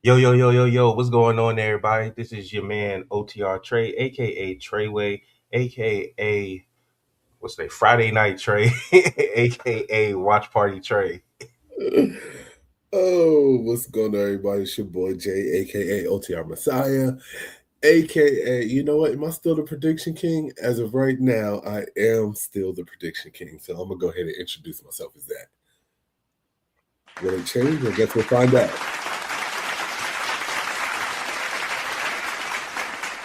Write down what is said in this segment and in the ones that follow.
Yo, yo, yo, yo, yo, what's going on, everybody? This is your man OTR Trey, aka Treyway, aka what's that Friday Night Trey, aka Watch Party Trey. Oh, what's going on, everybody? It's your boy Jay, aka OTR Messiah, aka, you know what? Am I still the prediction king? As of right now, I am still the prediction king. So I'm gonna go ahead and introduce myself as that. Will it change? I guess we'll find out.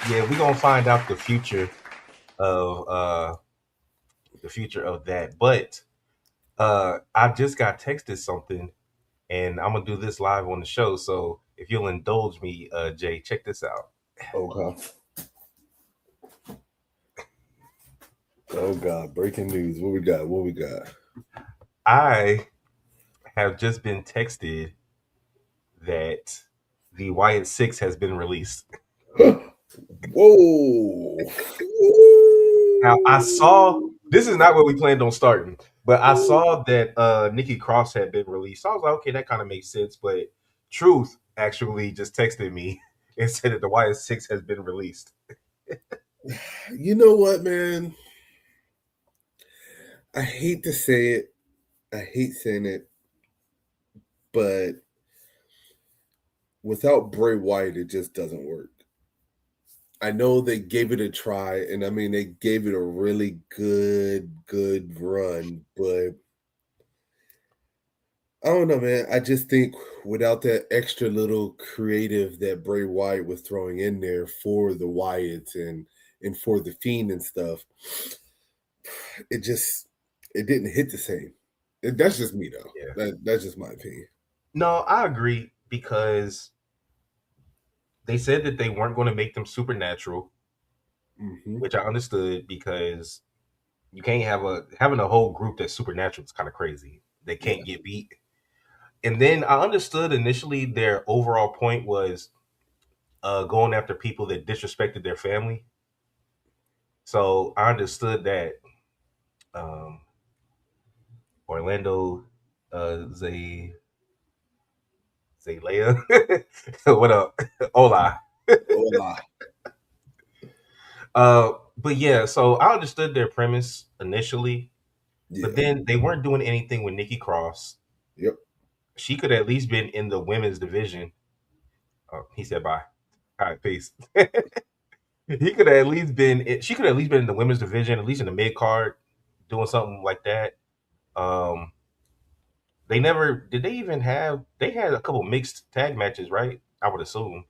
Yeah, we're gonna find out of the future of that. But I just got texted something and I'm gonna do this live on the show. So if you'll indulge me, Jay, check this out. Okay. Oh God, breaking news. What we got? What we got? I have just been texted that the Wyatt Six has been released. Whoa. Now I saw this is not where we planned on starting, but I saw that Nikki Cross had been released. So I was like, okay, that kind of makes sense. But Truth actually just texted me and said that the YS6 has been released. You know what, man? I hate to say it. I hate saying it, but without Bray Wyatt, it just doesn't work. I know they gave it a try, and I mean they gave it a really good run, but I don't know, man. I just think without that extra little creative that Bray Wyatt was throwing in there for the Wyatts and for the Fiend and stuff, it just it didn't hit the same. That's just me though. Yeah. That's just my opinion. No, I agree because they said that they weren't going to make them supernatural, Hmm. which I understood because you can't have having a whole group that's supernatural is kind of crazy. They Yeah. can't get beat. And then I understood initially their overall point was going after people that disrespected their family. So I understood that um, Orlando Zay Zalea, what up, Hola. Hola. But yeah, so I understood their premise initially, but Yeah. then they weren't doing anything with Nikki Cross. Yep. She could at least been in the women's division. Oh, he said bye. All right, peace. He could have at least been. She could have at least been in the women's division, at least in the mid card, doing something like that. Um, they never did. They even have. They had a couple mixed tag matches, right? I would assume.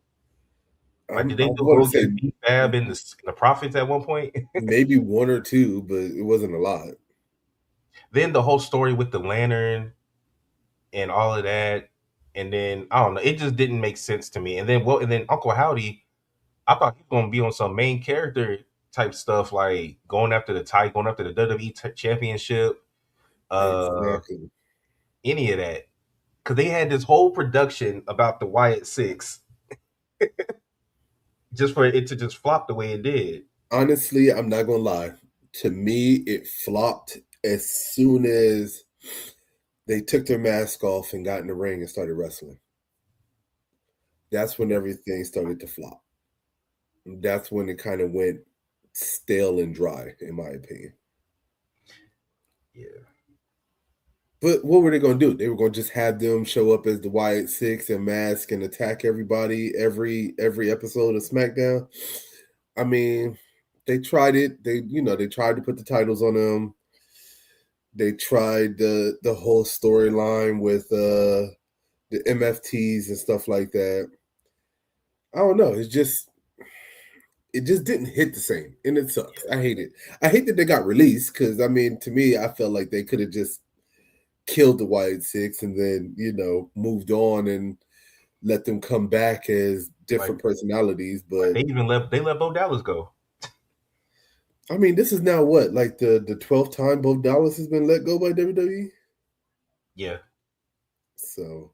Like, did I they want go to say against B Fab and the Profits at one point? maybe one or two, but it wasn't a lot. Then the whole story with the lantern and all of that, and then I don't know. It just didn't make sense to me. And then Uncle Howdy, I thought he was gonna be on some main character type stuff, like going after the WWE championship, uh, Exactly. any of that. Because they had this whole production about the Wyatt Six, just for it to just flop the way it did. Honestly, I'm not gonna lie. To me, it flopped as soon as they took their mask off and got in the ring and started wrestling. That's when everything started to flop. That's when it kind of went stale and dry, in my opinion. Yeah, But what were they going to do? They were going to just have them show up as the Wyatt Six and mask and attack everybody every episode of SmackDown. I mean, they tried it. They tried to put the titles on them. They tried the whole storyline with the MFTs and stuff like that. I don't know. It just didn't hit the same, and it sucks. I hate it. I hate that they got released because I mean, to me, I felt like they could have just killed the Wyatt Six and then moved on and let them come back as like different personalities. like But they let Bo Dallas go. I mean, this is now what, like the 12th time Bo Dallas has been let go by WWE. Yeah, So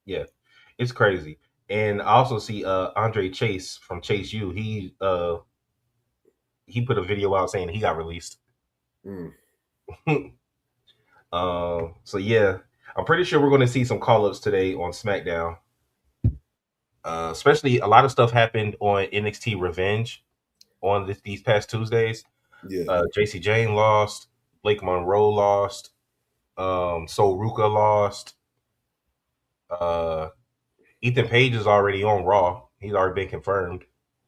yeah, it's crazy. And I also see Andre Chase from Chase U. He put a video out saying he got released. mm, So yeah, I'm pretty sure we're going to see some call ups today on SmackDown. Especially a lot of stuff happened on NXT Revenge on these past Tuesdays. Yeah, JC Jane lost, Blake Monroe lost, Sol Ruka lost. Uh, Ethan Page is already on Raw. He's already been confirmed.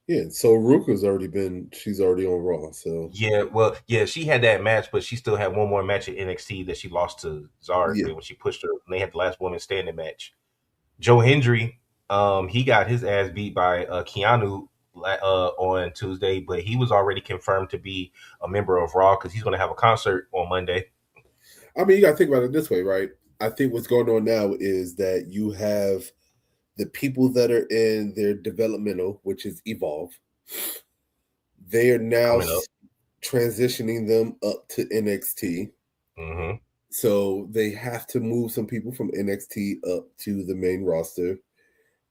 yeah. So Ruka's already been. She's already on Raw. So Yeah, well, yeah, she had that match, but she still had one more match at NXT that she lost to Zark yeah. when she pushed her. And they had the last woman standing match. Joe Hendry, he got his ass beat by Keanu on Tuesday, but he was already confirmed to be a member of Raw because he's going to have a concert on Monday. I mean, you got to think about it this way, right? I think what's going on now is that you have the people that are in their developmental, which is Evolve. They are now Coming up. transitioning them up to NXT. Hmm. So they have to move some people from NXT up to the main roster.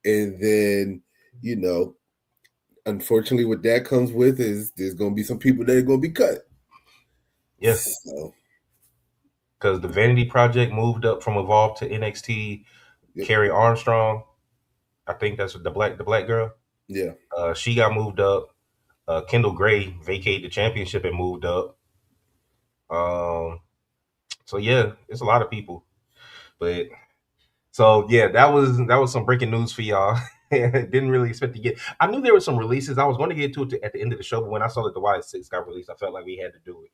And then, you know, unfortunately, what that comes with is there's going to be some people that are going to be cut. Yeah, So, because the Vanity Project moved up from Evolve to NXT. yep, Carrie Armstrong, I think that's the black girl. yeah. She got moved up. Kendall Gray vacated the championship and moved up. Um, so yeah, it's a lot of people. But so yeah, that was some breaking news for y'all. Didn't really expect to get. I knew there were some releases. I was going to get to it at the end of the show, but when I saw that the Wyatt Six got released, I felt like we had to do it.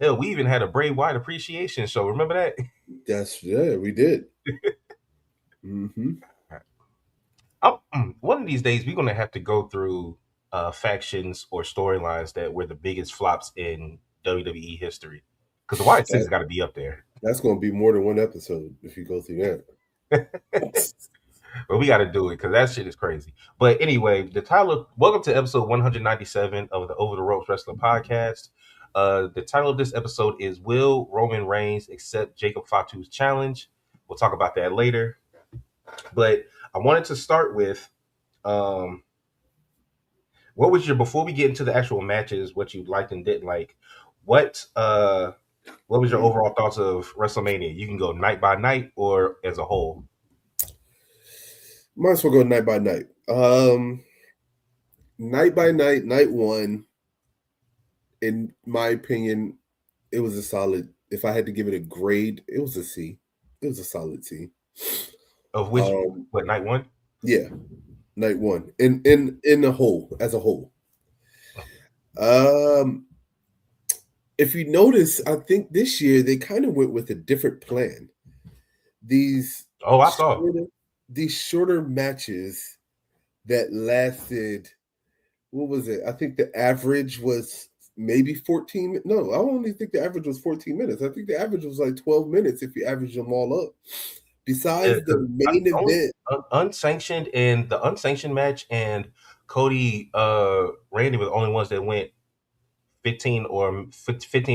Hell, we even had a Bray Wyatt appreciation show. Remember that? That's, yeah, we did. Hmm. One of these days, we're going to have to go through factions or storylines that were the biggest flops in WWE history. Because the Wyatt Six That, has got to be up there. that's going to be more than one episode if you go through that. But we got to do it because that shit is crazy. But anyway, the title. Welcome to episode 197 of the Over the Ropes Wrestling Podcast. The title of this episode is "Will Roman Reigns accept Jacob Fatu's challenge?" We'll talk about that later. But I wanted to start with um, what was your before we get into the actual matches, what you liked and didn't like. What what was your overall thoughts of WrestleMania? You can go night by night or as a whole. Might as well go night by night. Night by night, night one, in my opinion, it was a solid. If I had to give it a grade, it was a C. It was a solid C. Of which what night one? Yeah, night one. In the whole, as a whole. Um, if you notice, I think this year they kind of went with a different plan. These Oh, I saw. shorter, these shorter matches that lasted, what was it? I think the average was maybe 14. No, I only think the average was 14 minutes. I think the average was like 12 minutes if you average them all up. Yeah, Besides the 'cause main only event, unsanctioned and the unsanctioned match and Cody Randy were the only ones that went 15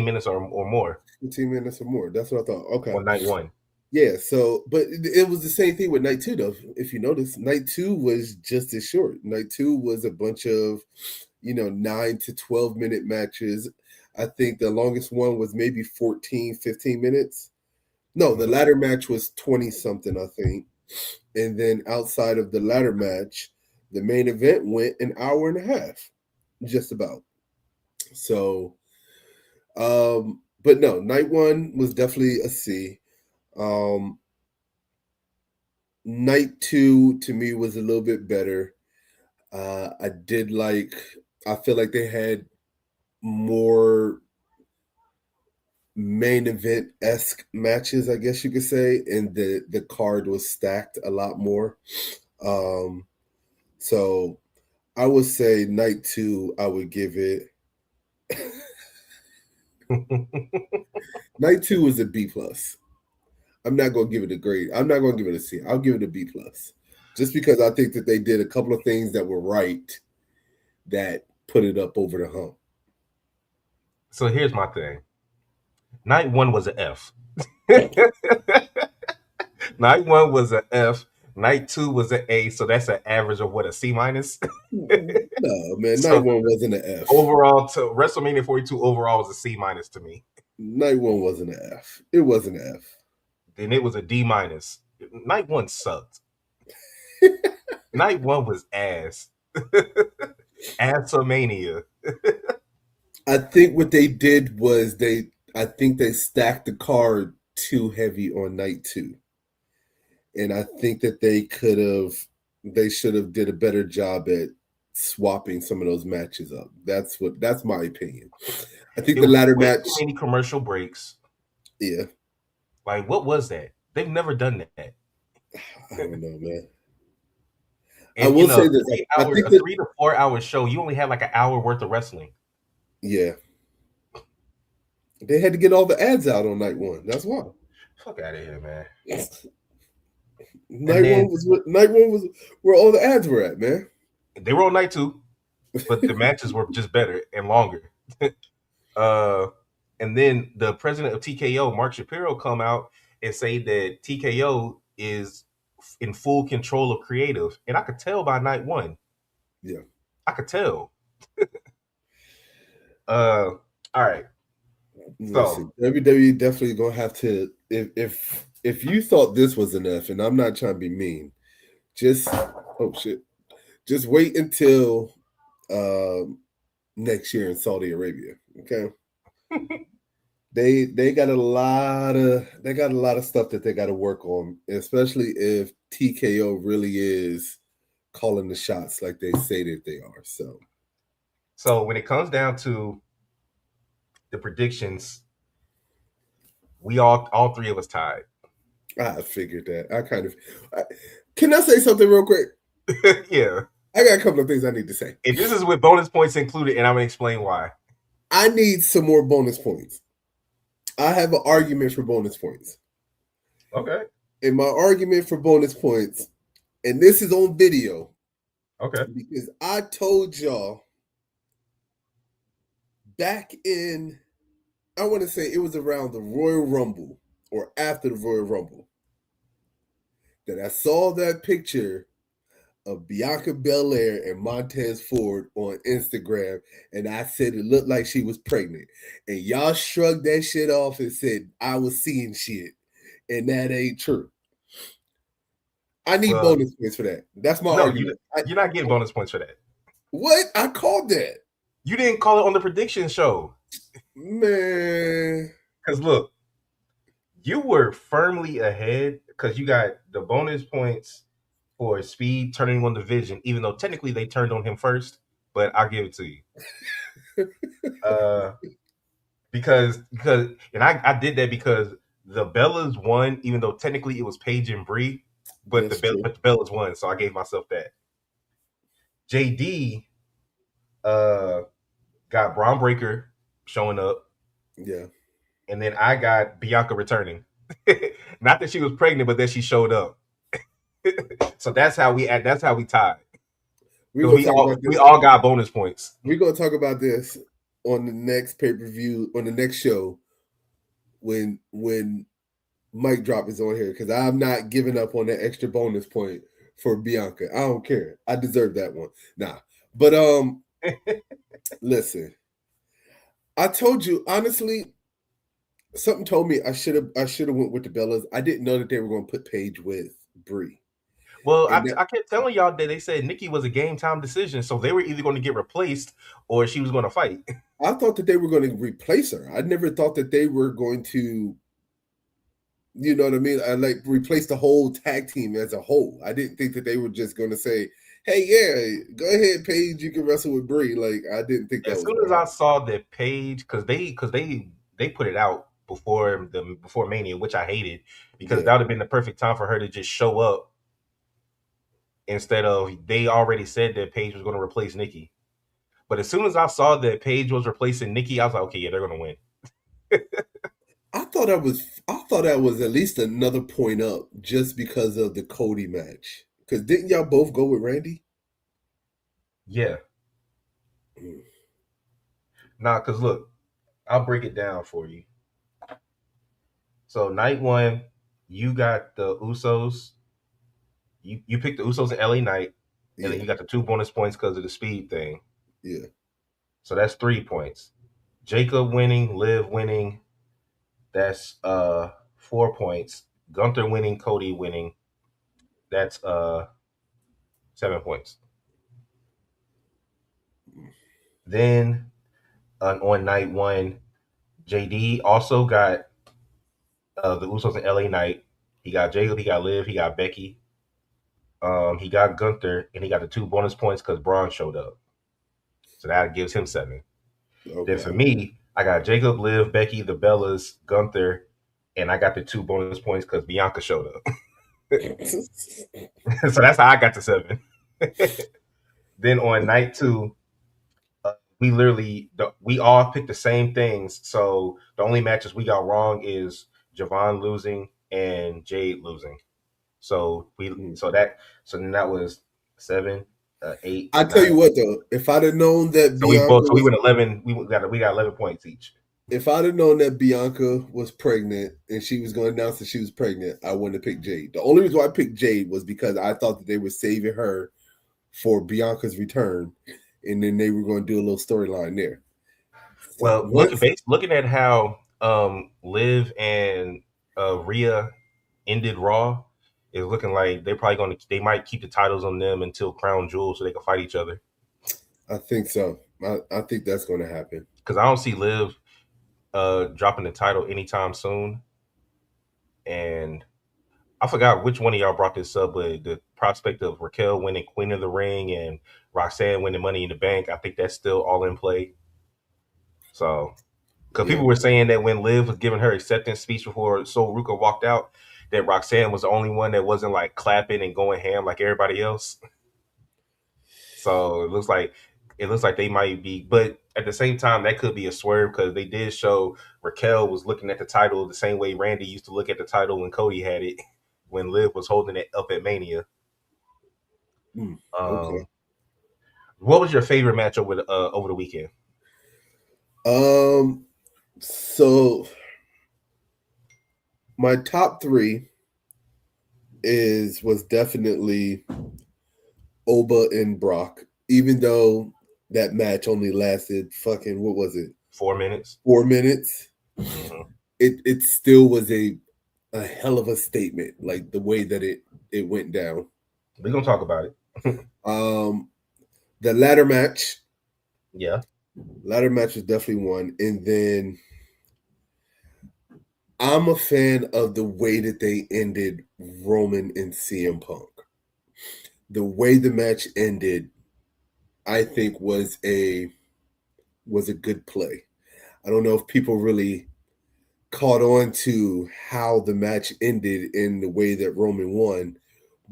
minutes or more 15 minutes or more. That's what I thought. Okay. on night one. Yeah, so but it was the same thing with night two though. If you notice, night two was just as short. Night two was a bunch of 9 to 12 minute matches. I think the longest one was maybe 14, 15 minutes. No, the Mhm. ladder match was 20 something, I think. And then outside of the ladder match, the main event went an hour and a half, just about. So, but no, night one was definitely a C. Um, Night two to me was a little bit better. I did like, I feel like they had more main event esque matches, I guess you could say, and the card was stacked a lot more. Um, so I would say night two, I would give it. Night two was a B plus. I'm not gonna give it a grade. I'm not gonna give it a C. I'll give it a B plus, just because I think that they did a couple of things that were right that put it up over the hump. So here's my thing. Night one was an F. Night one was an F. Night two was an A. So that's an average of what, a C minus. No, man, night So one wasn't an F. overall, to WrestleMania 42 overall was a C minus to me. Night one wasn't an F. It wasn't an Then it was a D minus. Night one sucked. F. Night one was ass. Assomania. I think what they did was I think they stacked the card too heavy on night two. And I think that they should have did a better job at swapping some of those matches up. That's my opinion. I think It the was ladder way too match, many commercial breaks. yeah, Like, what was that? They've never done that. I don't know, man. I And will in say this. I think a that 3 to 4 hour show, you only had like an hour worth of wrestling. yeah, they had to get all the ads out on night one. That's why. Fuck out of here, man. And Night then one was where all the ads were at, man. they were on night two, but the matches were just better and longer. uh, and then the president of TKO, Mark Shapiro, come out and say that TKO is in full control of creative, and I could tell by night one. Yeah. I could tell. All right. So Listen, WWE definitely gonna have to if you thought this was enough, and I'm not trying to be mean, just oh shit, just wait until next year in Saudi Arabia. Okay, they got a lot of stuff that they got to work on, especially if TKO really is calling the shots like they say that they are. so when it comes down to the predictions, we all three of us tied. I figured that. I, can I say something real quick? Yeah. I got a couple of things I need to say. And this is with bonus points included, and I'm gonna explain why. I need some more bonus points. I have an argument for bonus points. Okay. And my argument for bonus points, and this is on video, Okay. because I told y'all back in, I want to say it was around the Royal Rumble or after the Royal Rumble, that I saw that picture of Bianca Belair and Montez Ford on Instagram, and I said it looked like she was pregnant. And y'all shrugged that shit off and said I was seeing shit, and that ain't true. I need Well, bonus points for that. That's my no, you argument. you're not getting bonus points for that. What? I called that. You didn't call it on the prediction show. Man. Because look, you were firmly ahead because you got the bonus points for Speed turning on the Vision, even though technically they turned on him first. But I'll give it to you. Uh, because and I did that because the Bellas won, even though technically it was Paige and Bree, That's true. but the Bellas won, so I gave myself that. JD uh got Braun Breaker showing up, Yeah. and then I got Bianca returning. Not that she was pregnant, but that she showed up. So that's how we tied. We're Because gonna talk about we this. all got bonus points. We're gonna talk about this on the next pay-per-view, on the next show, when Mike Drop is on here, because I'm not giving up on that extra bonus point for Bianca. I don't care. I deserve that one. Nah. But listen. I told you honestly, something told me I should have went with the Bellas. I didn't know that they were gonna put Paige with Brie. Well, And that, I kept telling y'all that they said Nikki was a game time decision, so they were either going to get replaced or she was going to fight. I thought that they were going to replace her. I never thought that they were going to, you know what I mean? I like replace the whole tag team as a whole. I didn't think that they were just going to say, "Hey, yeah, go ahead, Paige, you can wrestle with Brie." Like I didn't think that As was soon going as to I happen. saw that Paige, they put it out before Mania, which I hated because Yeah, that would have been the perfect time for her to just show up instead of they already said that Paige was going to replace Nikki. But as soon as I saw that Paige was replacing Nikki, I was like, okay, yeah, they're going to win. I thought that was at least another point up just because of the Cody match. Because didn't y'all both go with Randy? Yeah, Mm, nah, because look, I'll break it down for you. So night one, you got the Usos. You picked the Usos in LA Knight, and then yeah, you got the 2 bonus points because of the speed thing. yeah, So that's 3 points. Jacob winning, Liv winning, that's 4 points. Gunther winning, Cody winning, that's 7 points. Then on night one, JD also got the Usos in LA Knight. He got Jacob, he got Liv, he got Becky. He got Gunther, and he got the 2 bonus points because Braun showed up. So that gives him 7. Then for Okay. me, I got Jacob, Liv, Becky, the Bellas, Gunther, and I got the 2 bonus points because Bianca showed up. So that's how I got to 7. Then on night two, we all picked the same things. So the only matches we got wrong is Javon losing and Jade losing. So we so that so then that was 7, 8, I tell 9. you what though, if I'd have known that So we Bianca both so we was went 11. We got 11 points each. if I'd have known that Bianca was pregnant and she was going to announce that she was pregnant, I wouldn't have picked Jade. The only reason why I picked Jade was because I thought that they were saving her for Bianca's return, and then they were going to do a little storyline there. So Well, once looking at how Liv and Rhea ended Raw, is looking like they might keep the titles on them until Crown Jewel so they can fight each other. I think so, I think that's going to happen. Because I don't see Liv dropping the title anytime soon. And I forgot which one of y'all brought this up, but the prospect of Raquel winning Queen of the Ring and Roxanne winning Money in the Bank, I think that's still all in play. So, because Yeah. people were saying that when Liv was giving her acceptance speech before Sol Ruka walked out, that Roxanne was the only one that wasn't like clapping and going ham like everybody else. So it looks like they might be, but at the same time, that could be a swerve because they did show Raquel was looking at the title the same way Randy used to look at the title when Cody had it, when Liv was holding it up at Mania. Okay. Um, what was your favorite match over the weekend? Um. So my top three was definitely Oba and Brock, even though that match only lasted fucking what was it, 4 minutes. 4 minutes. Hmm. It still was a hell of a statement, like the way that it went down. We're gonna talk about it. Um, the Yeah. ladder match was definitely one, and then I'm a fan of the way that they ended Roman and CM Punk. The way the match ended, I think was a good play. I don't know if people really caught on to how the match ended in the way that Roman won,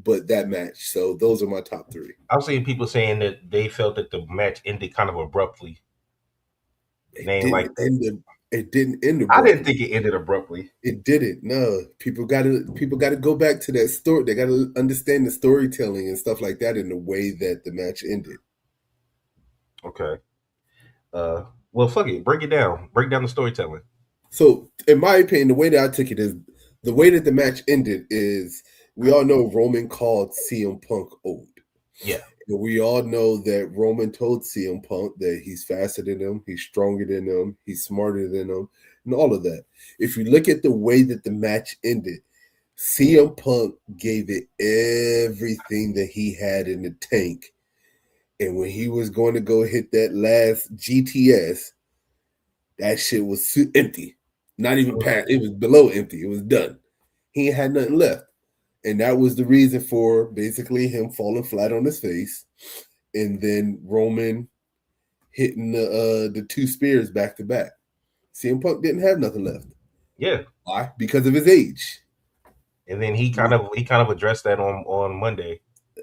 but that match. So those are my top three. I've seen people saying that they felt that the match ended kind of abruptly. It They ain't didn't like that. end. It didn't end I didn't abruptly. think it ended abruptly. It didn't. No, people got to go back to that story. They got to understand the storytelling and stuff like that in the way that the match ended. Okay. Uh, well, fuck it. Break it down. Break down the storytelling. So, in my opinion, the way that I took it is the way that the match ended is we all know Roman called CM Punk old. Yeah. And we all know that Roman told CM Punk that he's faster than him, he's stronger than him, he's smarter than him, and all of that. If you look at the way that the match ended, CM Punk gave it everything that he had in the tank. And when he was going to go hit that last GTS, that shit was empty. Not even past. It was below empty. It was done. He had nothing left. And that was the reason for basically him falling flat on his face. And then Roman hitting the two spears back to back. CM Punk didn't have nothing left. Yeah. Why? Because of his age. And then he kind of addressed that on Monday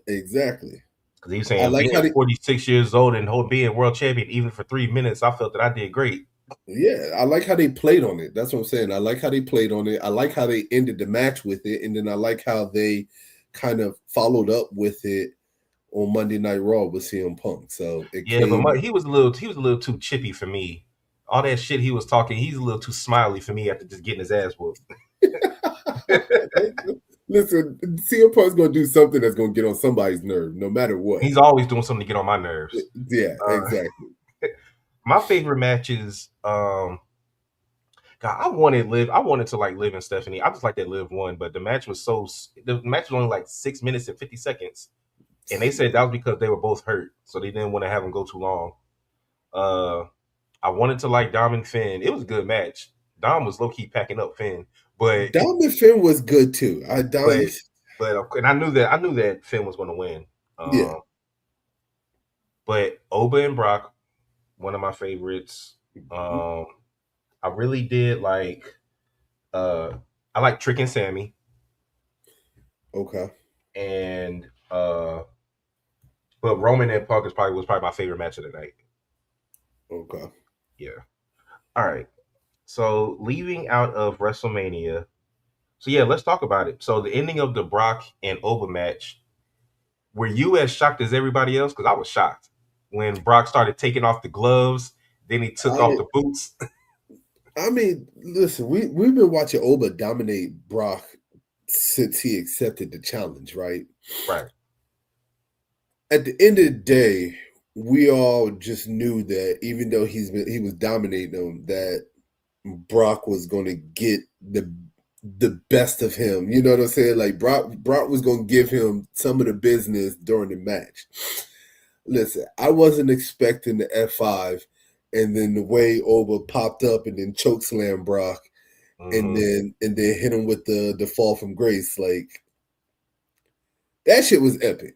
Exactly. because he was I saying like being how they 46 years old and being world champion even for 3 minutes, I felt that I did great. Yeah, I like how they played on it. That's what I'm saying. I like how they played on it. I like how they ended the match with it, and then I like how they kind of followed up with it on Monday Night Raw with CM Punk. So it Yeah, but came, he was a little too chippy for me. All that shit he was talking, he's a little too smiley for me after just getting his ass whooped. listen, CM Punk's going to do something that's going to get on somebody's nerve, no matter what. He's always doing something to get on my nerves. Yeah, Uh, exactly. my favorite matches, God, I wanted to like Liv and Stephanie. I just like that Liv won, but the match was only like 6 minutes and 50 seconds. and they said that was because they were both hurt, so they didn't want to have them go too long. Uh, I wanted to like Dom and Finn. It was a good match. Dom was low key packing up Finn, but Diamond Finn was good too. I Dom, but and I knew that Finn was going to win. yeah, But Oba and Brock, one of my favorites. Um, I really did like. I like Trick and Sammy, okay, and but Roman and Punk was probably my favorite match of the night. okay. Yeah. All right. So leaving out of WrestleMania. So yeah, let's talk about it. So the ending of the Brock and Oba match. Were you as shocked as everybody else? Because I was shocked when Brock started taking off the gloves. Then he took off I the boots. I mean, listen, we've been watching Oba dominate Brock since he accepted the challenge, right? Right. At the end of the day, we all just knew that even though he was dominating him, that Brock was going to get the best of him. You know what I'm saying? Like Brock was going to give him some of the business during the match. Listen, I wasn't expecting the F5 and then the way Oba popped up and then chokeslam Brock and Hmm. then hit him with the fall from grace. Like that shit was epic.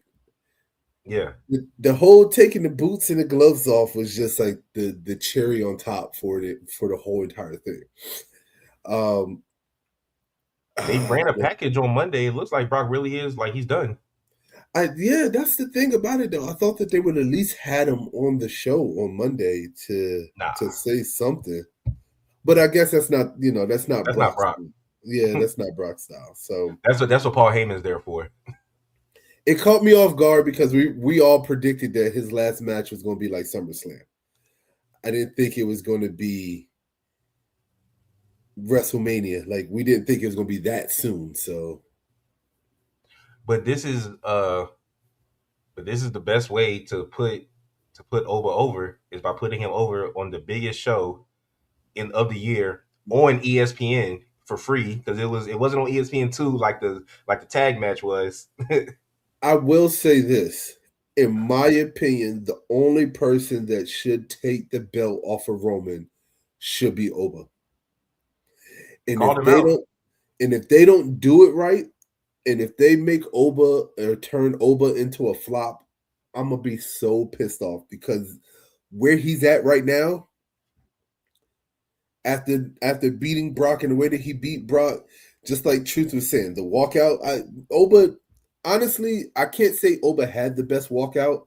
Yeah. The whole taking the boots and the gloves off was just like the cherry on top for the whole entire thing. Um, They ran a package on Monday. It looks like Brock really is like he's done. yeah, that's the thing about it though. I thought that they would at least had him on the show on Monday to Nah, say something. But I guess that's not that's not Brock's. Brock. Yeah, that's not Brock's style. So That's what Paul Heyman's there for. it caught me off guard because we all predicted that his last match was going to be like SummerSlam. I didn't think it was going to be WrestleMania. Like we didn't think it was going to be that soon. So But this is the best way to put Oba over is by putting him over on the biggest show in of the year on ESPN for free because it wasn't on ESPN 2 like the tag match was. I will say this. In my opinion, the only person that should take the belt off of Roman should be Oba. And Called if him they out. don't and if they don't do it right, and if they make Oba or turn Oba into a flop, I'm gonna be so pissed off because where he's at right now, after beating Brock in the way that he beat Brock, just like Truth was saying, the walkout, Oba, honestly, I can't say Oba had the best walkout.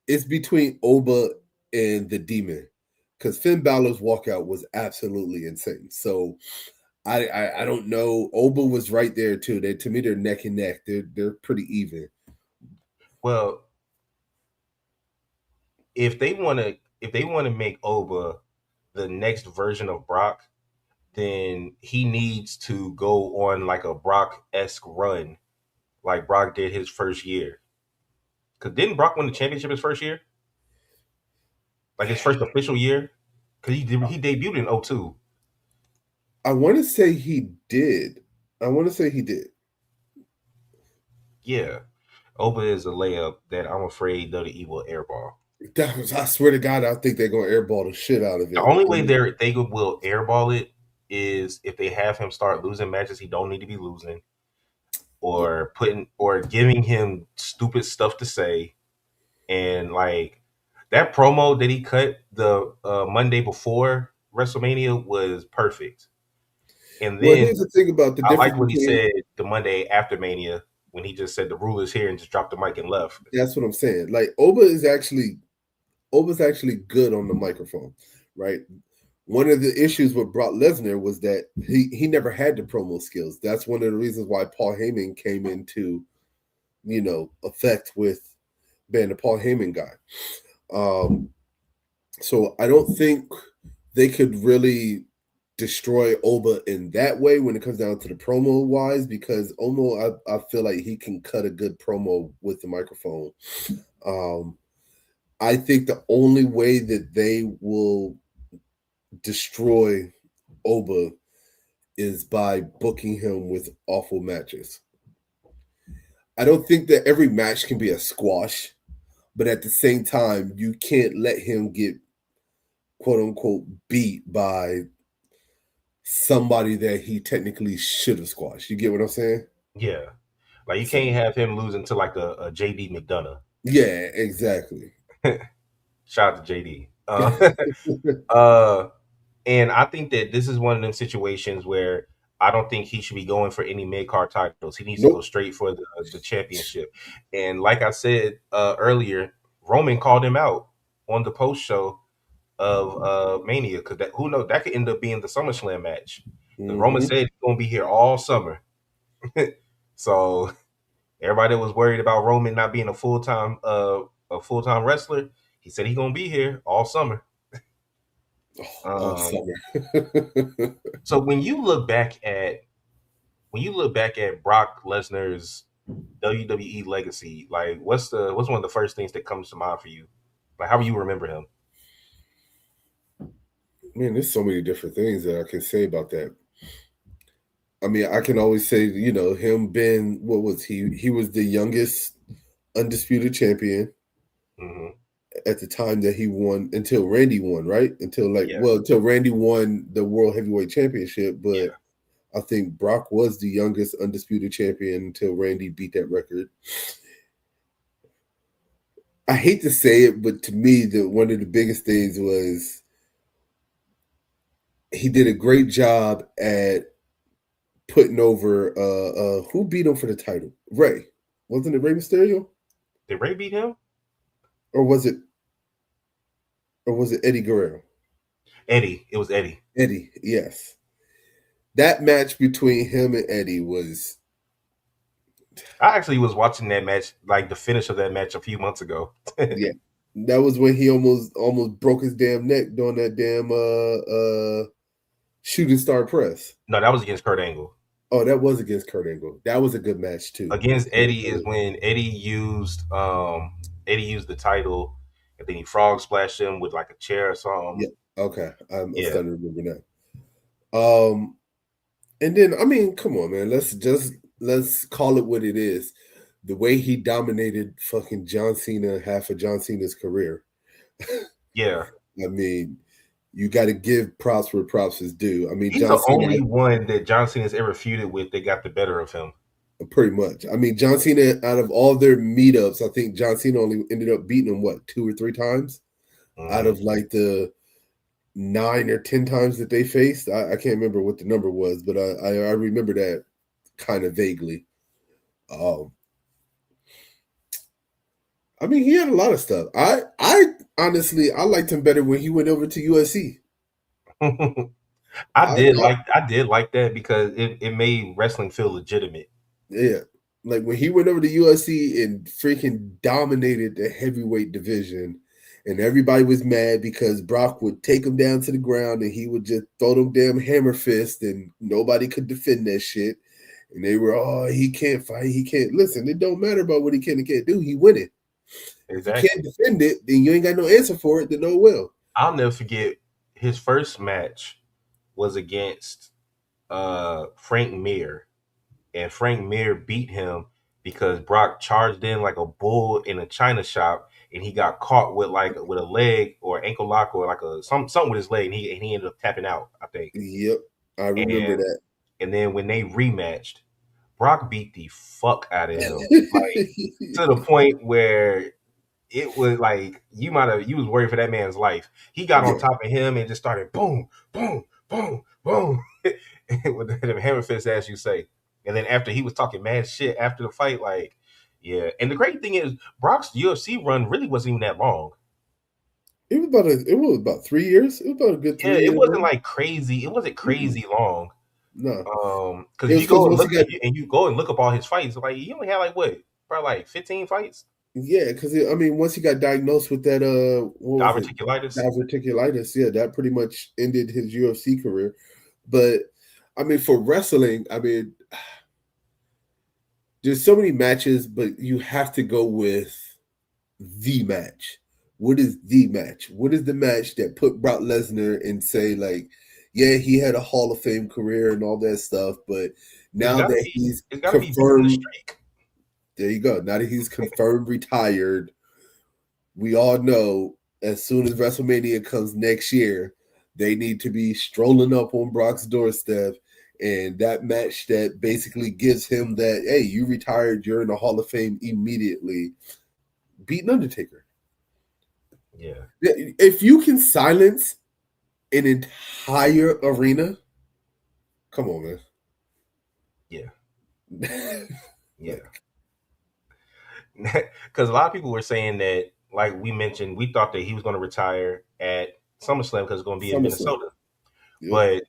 It's between Oba and the Demon. Because Finn Balor's walkout was absolutely insane. So I don't know. Oba was right there too. They to me they're neck and neck. They're pretty even. Well, if they want to make Oba the next version of Brock, then he needs to go on like a Brock esque run, like Brock did his first year. Because didn't Brock win the championship his first year, like his first official year? Because he debuted in '02. I want to say he did. I want to say he did. Yeah, Oba is a layup that I'm afraid WWE will airball. I swear to God, I think they're gonna airball the shit out of The it. only way they will airball it is if they have him start losing matches he don't need to be losing, Yeah. or putting or giving him stupid stuff to say, and like that promo that he cut the Monday before WrestleMania was perfect. And Well, then here's the thing about the I difference like what he between. said the Monday after Mania when he just said the ruler's here and just dropped the mic and left. That's what I'm saying. Like Oba's actually good on the microphone, right? One of the issues with Brock Lesnar was that he never had the promo skills. That's one of the reasons why Paul Heyman came into effect with being the Paul Heyman guy. Um, so I don't think they could really destroy Oba in that way when it comes down to the promo wise because Omo I feel like he can cut a good promo with the microphone. Um, I think the only way that they will destroy Oba is by booking him with awful matches. I don't think that every match can be a squash, but at the same time, you can't let him get quote unquote beat by somebody that he technically should have squashed. You get what I'm saying? Yeah, like you So can't have him losing to like a JD McDonough. yeah, exactly. Shout out to JD. Uh, and I think that this is one of them situations where I don't think he should be going for any mid card titles. He needs to go Nope. straight for the championship. And like I said earlier, Roman called him out on the post show of Mania because that who knows that could end up being the SummerSlam match. Because Roman Hmm. said he's gonna be here all summer. So everybody that was worried about Roman not being a full time wrestler, he said he's gonna be here all summer. All Um, summer. so when you look back at Brock Lesnar's WWE legacy, like what's one of the first things that comes to mind for you? Like how do you remember him? Man, there's so many different things that I can say about that. I mean, I can always say, him being what was he? He was the youngest undisputed champion Hmm. at the time that he won until Randy won, right? Yeah, Until Randy won the World Heavyweight Championship, but yeah. I think Brock was the youngest undisputed champion until Randy beat that record. I hate to say it, but to me, the one of the biggest things was he did a great job at putting over who beat him for the title? Ray. Wasn't it Ray Mysterio? Did Ray beat him? Or was it Eddie Guerrero? Eddie. It was Eddie. Eddie, yes. That match between him and Eddie was I actually was watching that match, like the finish of that match a few months ago. yeah. That was when he almost broke his damn neck doing that damn shooting star press. No, that was against Kurt Angle. Oh, that was against Kurt Angle. That was a good match too. Against Eddie is when Eddie used the title and then he frog splashed him with like a chair or something. Yeah. Okay. I'm Yeah, starting to remember now. And then I mean, come on, man. Let's call it what it is. The way he dominated fucking John Cena half of John Cena's career. yeah. I mean, you got to give props where props is due. I mean, He's John the Cena only one that John Cena's ever feuded with that got the better of him. pretty much. I mean, John Cena out of all their meetups, I think John Cena only ended up beating him what 2 or 3 times out Hmm. of like the 9 or 10 times that they faced. I can't remember what the number was, but I remember that kind of vaguely. Um, I mean, he had a lot of stuff. I honestly I liked him better when he went over to USC. I, I I did like that because it made wrestling feel legitimate. yeah, like when he went over to USC and freaking dominated the heavyweight division, and everybody was mad because Brock would take him down to the ground and he would just throw them damn hammer fist, and nobody could defend that shit. And they were, oh, he can't fight, he can't listen. It don't matter about what he can and can't do. He win it. If you can't Exactly. defend it, then you ain't got no answer for it. Then no will. I'll never forget his first match was against Frank Mir, and Frank Mir beat him because Brock charged in like a bull in a china shop, and he got caught with a leg or ankle lock or like a something with his leg, and he ended up tapping out, I think. Yep, I remember And that. and then when they rematched, Brock beat the fuck out of him, like to the point where it was like you was worried for that man's life. He got on Yeah, top of him and just started boom, boom, boom, boom with the hammer fist, as you say. And then after he was talking mad shit after the fight, like yeah. And the great thing is Brock's UFC run really wasn't even that long. it was about 3 years. It was about a good Yeah, 3 it year wasn't run. like crazy. It wasn't Mm-mm. crazy long. No, Because it if was you because go and once he look got and you go and look up all his fights, like he only had like what, probably like 15 fights. yeah, because I mean, once he got diagnosed with that what was it, Diverticulitis. diverticulitis, yeah, that pretty much ended his UFC career. But I mean, for wrestling, I mean, there's so many matches, but you have to go with the match. What is the match? What is the match that put Brock Lesnar and say like, yeah, he had a Hall of Fame career and all that stuff, but now that he's It's gotta be beating the confirmed, streak. There you go. Now that he's confirmed retired, we all know as soon as WrestleMania comes next year, they need to be strolling up on Brock's doorstep. And that match that basically gives him that, hey, you retired, you're in the Hall of Fame immediately, beating Undertaker. Yeah, If you can silence an entire arena, come on, yeah, man. yeah. Like Because a lot of people were saying that, like we mentioned, we thought that he was going to retire at SummerSlam because it's going to be in SummerSlam. Minnesota. Yep. But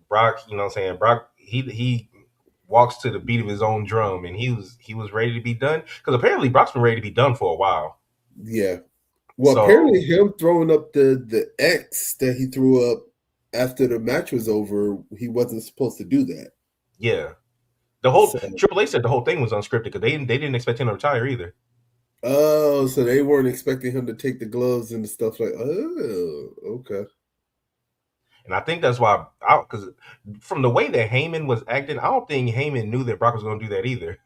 Brock, you know what I'm saying? Brock, he walks to the beat of his own drum, and he was ready to be done because apparently Brock's been ready to be done for a while. Yeah. Well, apparently So him throwing up the X that he threw up after the match was over, he wasn't supposed to do that. yeah, the whole So Triple H said the whole thing was unscripted because they didn't expect him to retire either. oh, so they weren't expecting him to take the gloves and stuff like oh, okay. And I think that's why, because from the way that Heyman was acting, I don't think Heyman knew that Brock was going to do that either.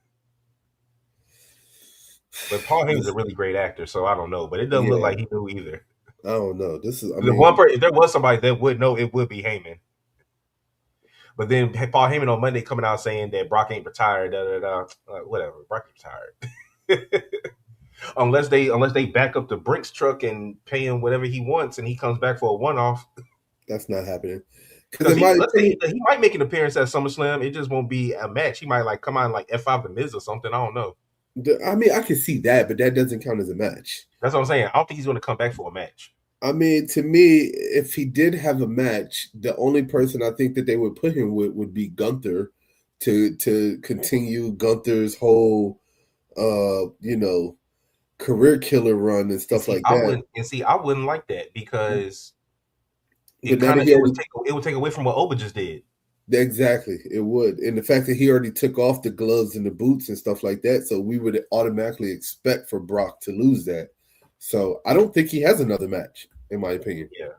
But Paul Heyman's a This really great actor, so I don't know. But it doesn't look like yeah, he knew either. I don't know. This is I The one mean, person, if there was somebody that would know, it would be Heyman. But then Paul Heyman on Monday coming out saying that Brock ain't retired, da da da. Whatever, Brock ain't retired. unless they back up the Brinks truck and pay him whatever he wants, and he comes back for a one off. that's not happening. Because Because in my let's say opinion, he might make an appearance at SummerSlam. It just won't be a match. He might like come out and like F5 the Miz or something. I don't know. I mean, I can see that, but that doesn't count as a match. That's what I'm saying. I don't think he's going to come back for a match. I mean, to me, if he did have a match, the only person I think that they would put him with would be Gunther to continue Gunther's whole career killer run and And stuff see, like I that. wouldn't. And see, I wouldn't like that because But now that he already it would take away from what Oba just did. exactly it would. And the fact that he already took off the gloves and the boots and stuff like that, so we would automatically expect for Brock to lose that. So I don't think he has another match, in my opinion. Yeah.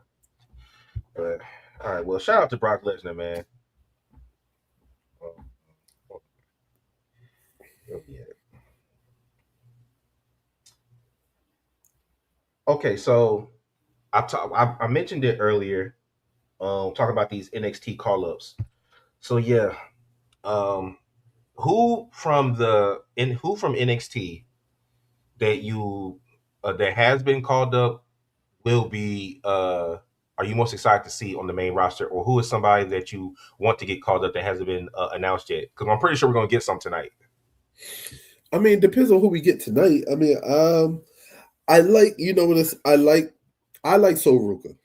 But all right. Well, shout out to Brock Lesnar, man. Yeah. Okay, so I mentioned it earlier. Talking about these NXT call ups. So yeah, um, who from NXT that you that has been called up will be are you most excited to see on the main roster, or who is somebody that you want to get called up that hasn't been announced yet? Because I'm pretty sure we're gonna get some tonight. I mean, it depends on who we get tonight. I mean, I like what this. I like Soul Ruka.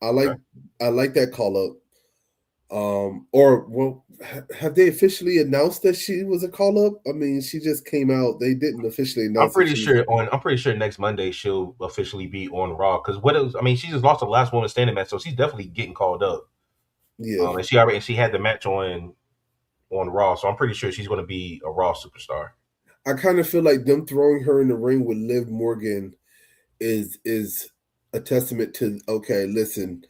I like Okay. I like that call up. Or well, have they officially announced that she was a call up? I mean, she just came out. They didn't officially announce that she was. I'm pretty sure next Monday she'll officially be on Raw. Because what else? I mean, she just lost the last woman standing match, so she's definitely getting called up. Yeah, And she had the match on Raw, so I'm pretty sure she's going to be a Raw superstar. I kind of feel like them throwing her in the ring with Liv Morgan is a testament to okay. Listen,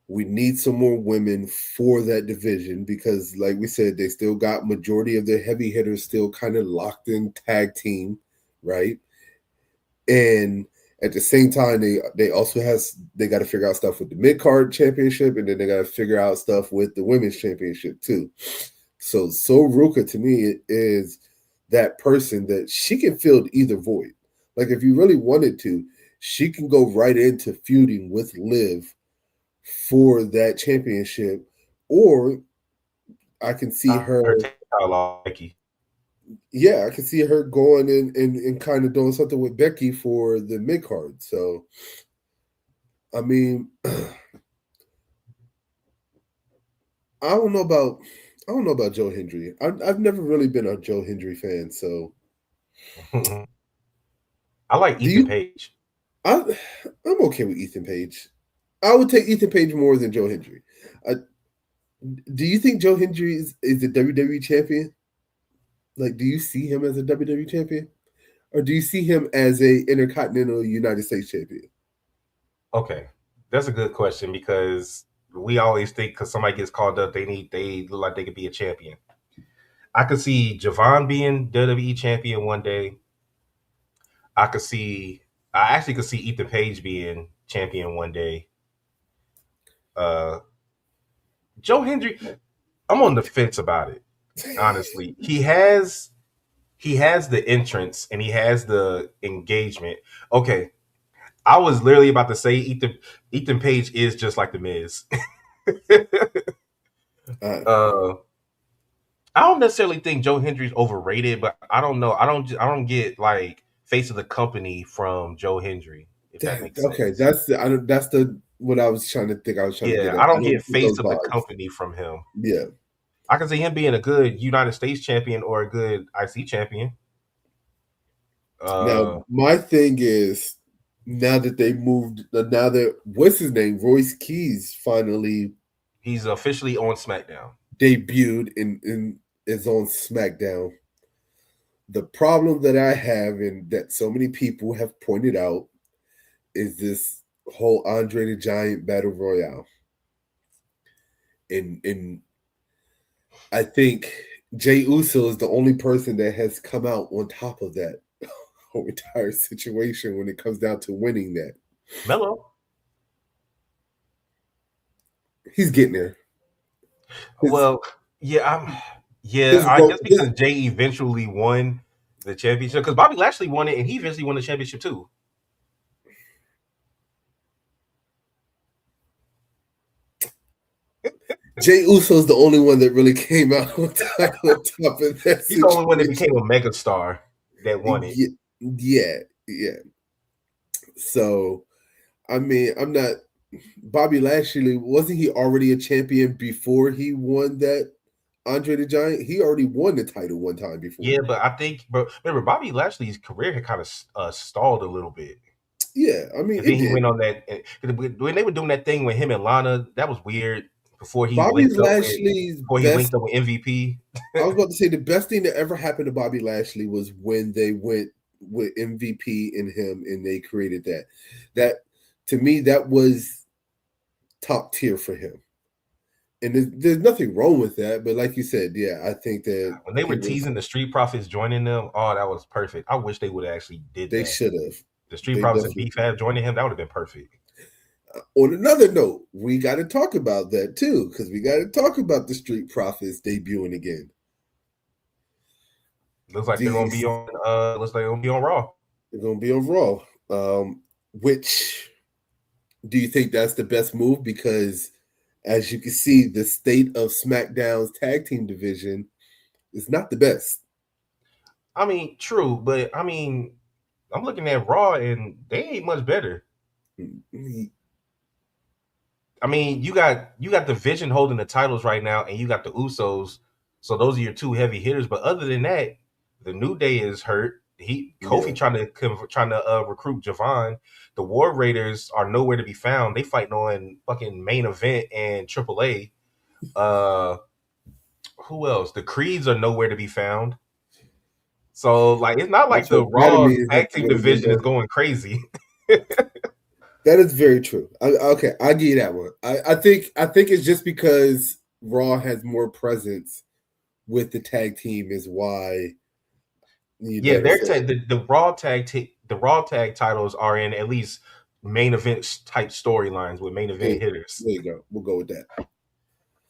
we need some more women for that division because, like we said, they still got majority of their heavy hitters still kind of locked in tag team, right? And at the same time, they also they got to figure out stuff with the mid card championship, and then they got to figure out stuff with the women's championship too. So Ruka to me is that person that she can fill either void. Like if you really wanted to, she can go right into feuding with Liv for that championship, or I can see her. Her title, Becky. Yeah, I can see her going and kind of doing something with Becky for the mid card. So I mean, I don't know about Joe Hendry. I've never really been a Joe Hendry fan. So I like do Ethan you? Page. I I'm okay with Ethan Page. I would take Ethan Page more than Joe Hendry. Uh, do you think Joe Hendry is a WWE champion? Like, do you see him as a WWE champion, or do you see him as a Intercontinental United States champion? Okay, that's a good question because we always think because somebody gets called up, they look like they could be a champion. I could see Javon being WWE champion one day. I could see. I actually could see Ethan Page being champion one day. Uh, Joe Hendry, I'm on the fence about it. Honestly, he has the entrance and he has the engagement. Okay, I was literally about to say Ethan Page is just like the Miz. Uh, uh, I don't necessarily think Joe Hendry's overrated, but I don't know. I don't get like face of the company from Joe Hendry, if that makes okay, sense. that's the what I was trying to think. I was trying to get Yeah, at. I I don't don't get get face those of the vibes. company from him. Yeah. I can see him being a good United States champion or a good IC champion. Now, Uh, my thing is now that they moved, now that what's his name, Royce Keys finally he's officially on SmackDown. debuted in is on SmackDown. The problem that I have and that so many people have pointed out is this whole Andre the Giant battle royale. And I think Jay Uso is the only person that has come out on top of that whole entire situation when it comes down to winning that. Mello. He's getting there. His Well, yeah, yeah. his I road guess because his Jay eventually won the championship because Bobby Lashley won it and he eventually won the championship too. Jay Uso is the only one that really came out on top of that He's the only one that situation. became a megastar that won it. Yeah, yeah, yeah. So I mean, I'm not Bobby Lashley. Wasn't he already a champion before he won that Andre the Giant? He already won the title one time Yeah, before. but I think, but remember, Bobby Lashley's career had kind of stalled a little bit, Yeah, I mean and then it he did. went on that. When they were doing that thing with him and Lana, that was weird. Before he Bobby linked up with, Lashley's before he best. linked up with MVP. I was about to say the best thing that ever happened to Bobby Lashley was when they went with MVP and him and they created that. That to me that was top tier for him. And there's nothing wrong with that, but like you said, yeah, I think that When they were it was teasing the Street Profits joining them, oh, that was perfect. I wish they would have actually did they that. should have. The Street They Profits and definitely B-Fab joining him, that would have been perfect. On another note, we got to talk about that too, because we got to talk about the Street Profits debuting again. Looks like Do they're you? gonna be on. Looks like they're gonna be on Raw. They're going to be on Raw. Which do you think that's the best move? Because as you can see, the state of SmackDown's tag team division is not the best. I mean, true, but I mean, I'm looking at Raw and they ain't much better. Mm, I mean, you got the Vision holding the titles right now, and you got the Usos. So those are your two heavy hitters. But other than that, the New Day is hurt. Kofi Yeah. trying to recruit Javon. The War Raiders are nowhere to be found. They fighting on fucking Main Event and AAA. Uh, who else? The Creeds are nowhere to be found. So like, it's not like That's the what part of Raw me is tag that's team really been division is broken. going crazy. That is very true. Okay, I give you that one. I think it's just because Raw has more presence with the tag team is why you Yeah, better say the Raw tag titles are in at least main event type storylines with main there, event hitters. there you go. We'll go with that.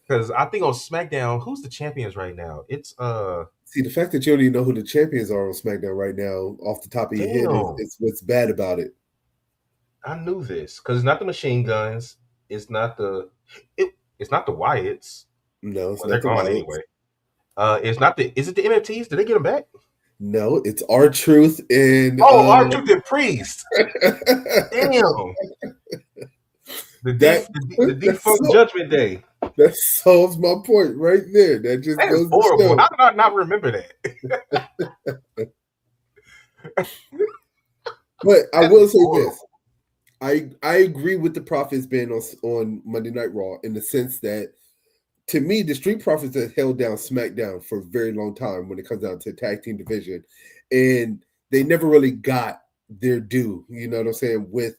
Because I think on SmackDown, who's the champions right now? It's See, the fact that you don't even know who the champions are on SmackDown right now, off the top of your head, is damn. it's what's bad about it. I knew this because it's not the Machine Guns. It's not it's not the Wyatts. No, it's Well, they're not the gone Wyatts. anyway. It's not the. Is it the NFTs? Did they get them back? No, it's our truth and Oh, R-Truth and Priest. Damn. that The that's defunct Judgment Day. that solves my point right there. That just That is goes to horrible. show. How did I not remember that? But I That will is say this: horrible. I agree with the Profits being on Monday Night Raw in the sense that to me the Street Profits have held down SmackDown for a very long time when it comes down to tag team division, and they never really got their due. You know what I'm saying with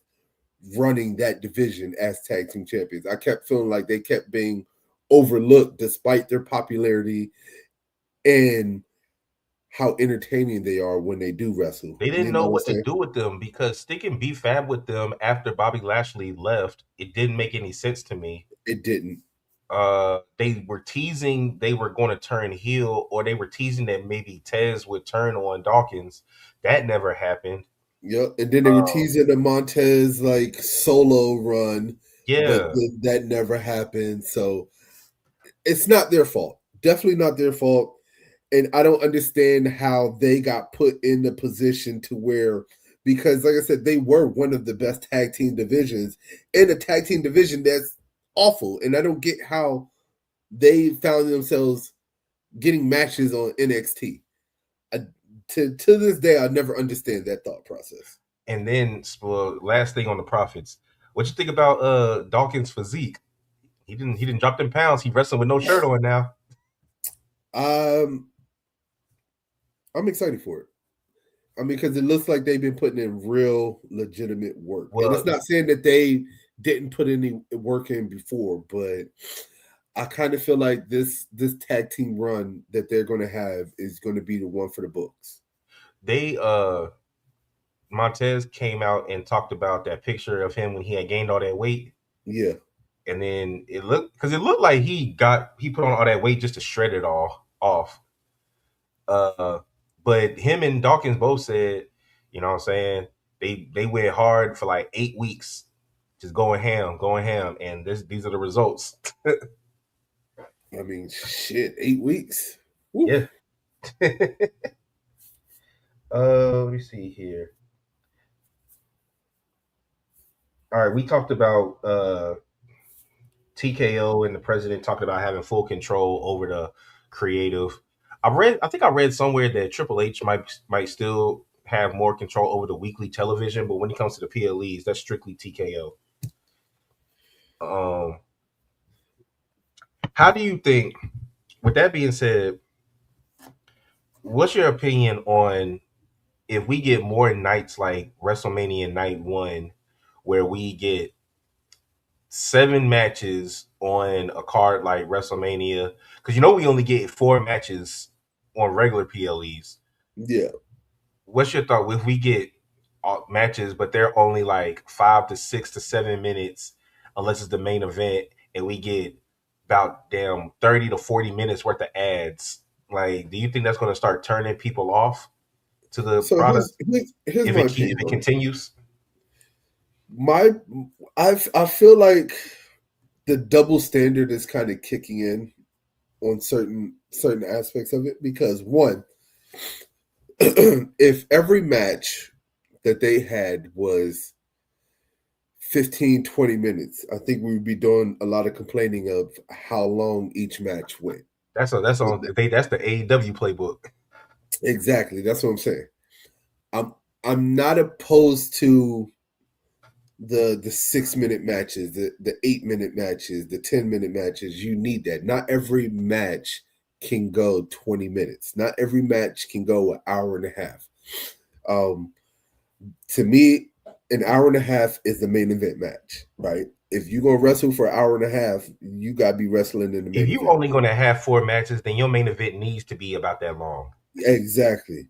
running that division as tag team champions. I kept feeling like they kept being overlooked despite their popularity and how entertaining they are when they do wrestle. They didn't You know know what I'm what to saying? do with them because sticking B Fab with them after Bobby Lashley left, it didn't make any sense to me. It didn't. They were teasing they were going to turn heel, or they were teasing that maybe Tez would turn on Dawkins. That never happened. Yep. And then they were Uh, teasing the Montez like solo run, but yeah, then that never happened. So it's not their fault. Definitely not their fault. And I don't understand how they got put in the position to where, because like I said, they were one of the best tag team divisions in a tag team division that's awful. And I don't get how they found themselves getting matches on NXT. I, to this day, I never understand that thought process. and then well, last thing on the Profits. What you think about Dawkins' physique? He didn't drop them pounds. He wrestling with no shirt on now. Um, I'm excited for it. I mean, because it looks like they've been putting in real legitimate work, and it's Well, not saying that they didn't put any work in before, but I kind of feel like this tag team run that they're going to have is going to be the one for the books. they Montez came out and talked about that picture of him when he had gained all that weight, Yeah. and then it looked like he put on all that weight just to shred it all off. Uh, but him and Dawkins both said, you know what I'm saying, they went hard for like 8 weeks, just going ham, and these are the results. I mean, shit, 8 weeks. Woo. Yeah. Let me see here. All right, we talked about TKO and the president talking about having full control over the creative. I think I read somewhere that Triple H might still have more control over the weekly television, but when it comes to the PLEs, that's strictly TKO. Um, how do you think? With that being said, what's your opinion on if we get more nights like WrestleMania Night One, where we get 7 matches on a card like WrestleMania? Because we only get 4 matches on regular PLEs. Yeah. What's your thought if we get matches, but they're only like 5 to 6 to 7 minutes, unless it's the main event, and we get about damn 30 to 40 minutes worth of ads? Like, do you think that's going to start turning people off to the So product here's if my if opinion it on it. continues? My I feel like the double standard is kind of kicking in on certain aspects of it because one, if every match that they had was 15-20 minutes, I think we would be doing a lot of complaining of how long each match went. That's the AEW playbook. Exactly, that's what I'm saying. I'm not opposed to the 6 minute matches, the 8 minute matches, the 10 minute matches. You need that. Not every match can go 20 minutes. Not every match can go an hour and a half. Um, to me, an hour and a half is the main event match, right? If you're gonna wrestle for an hour and a half, you gotta be wrestling in the If main you event. only going to have 4 matches, then your main event needs to be about that long. Exactly.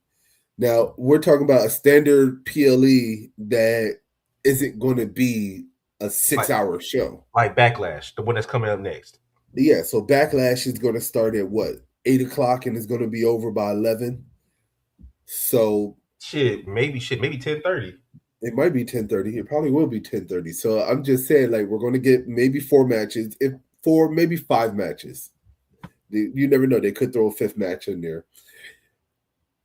Now we're talking about a standard PLE that isn't going to be a six Like hour show. like Backlash, the one that's coming up next. Yeah, so Backlash is going to start at what, 8 o'clock, and it's going to be over by 11. So Maybe 10:30. it might be 10:30. It probably will be 10:30. So I'm just saying, like, we're going to get maybe 4 matches, if four, maybe 5 matches. You never know; they could throw a fifth match in there,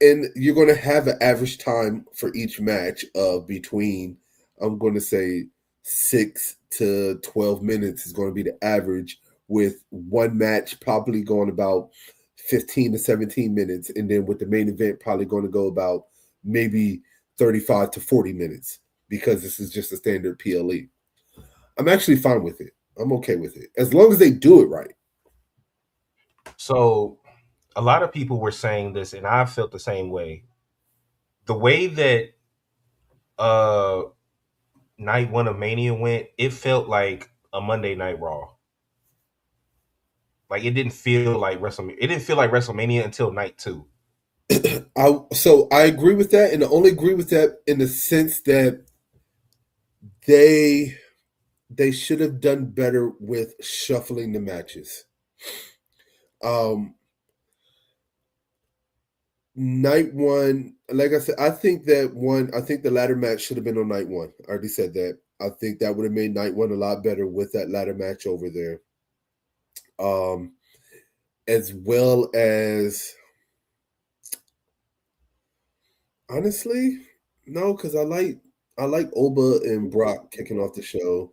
and you're going to have an average time for each match of between, I'm going to say, 6 to 12 minutes is going to be the average, with one match probably going about 15 to 17 minutes, and then with the main event probably going to go about maybe 35 to 40 minutes, because this is just a standard PLE. I'm actually fine with it. I'm okay with it as long as they do it right. So a lot of people were saying this, and I felt the same way. The way that uh night one of Mania went, it felt like a Monday Night Raw. Like it didn't feel like WrestleMania. It didn't feel like WrestleMania until night two. I agree with that, and I only agree with that in the sense that they they should have done better with shuffling the matches. Um, Night one, like I said, I think the ladder match should have been on night one. I already said that. I think that would have made night one a lot better with that ladder match over there. Um, as well as honestly, no, because I like Oba and Brock kicking off the show.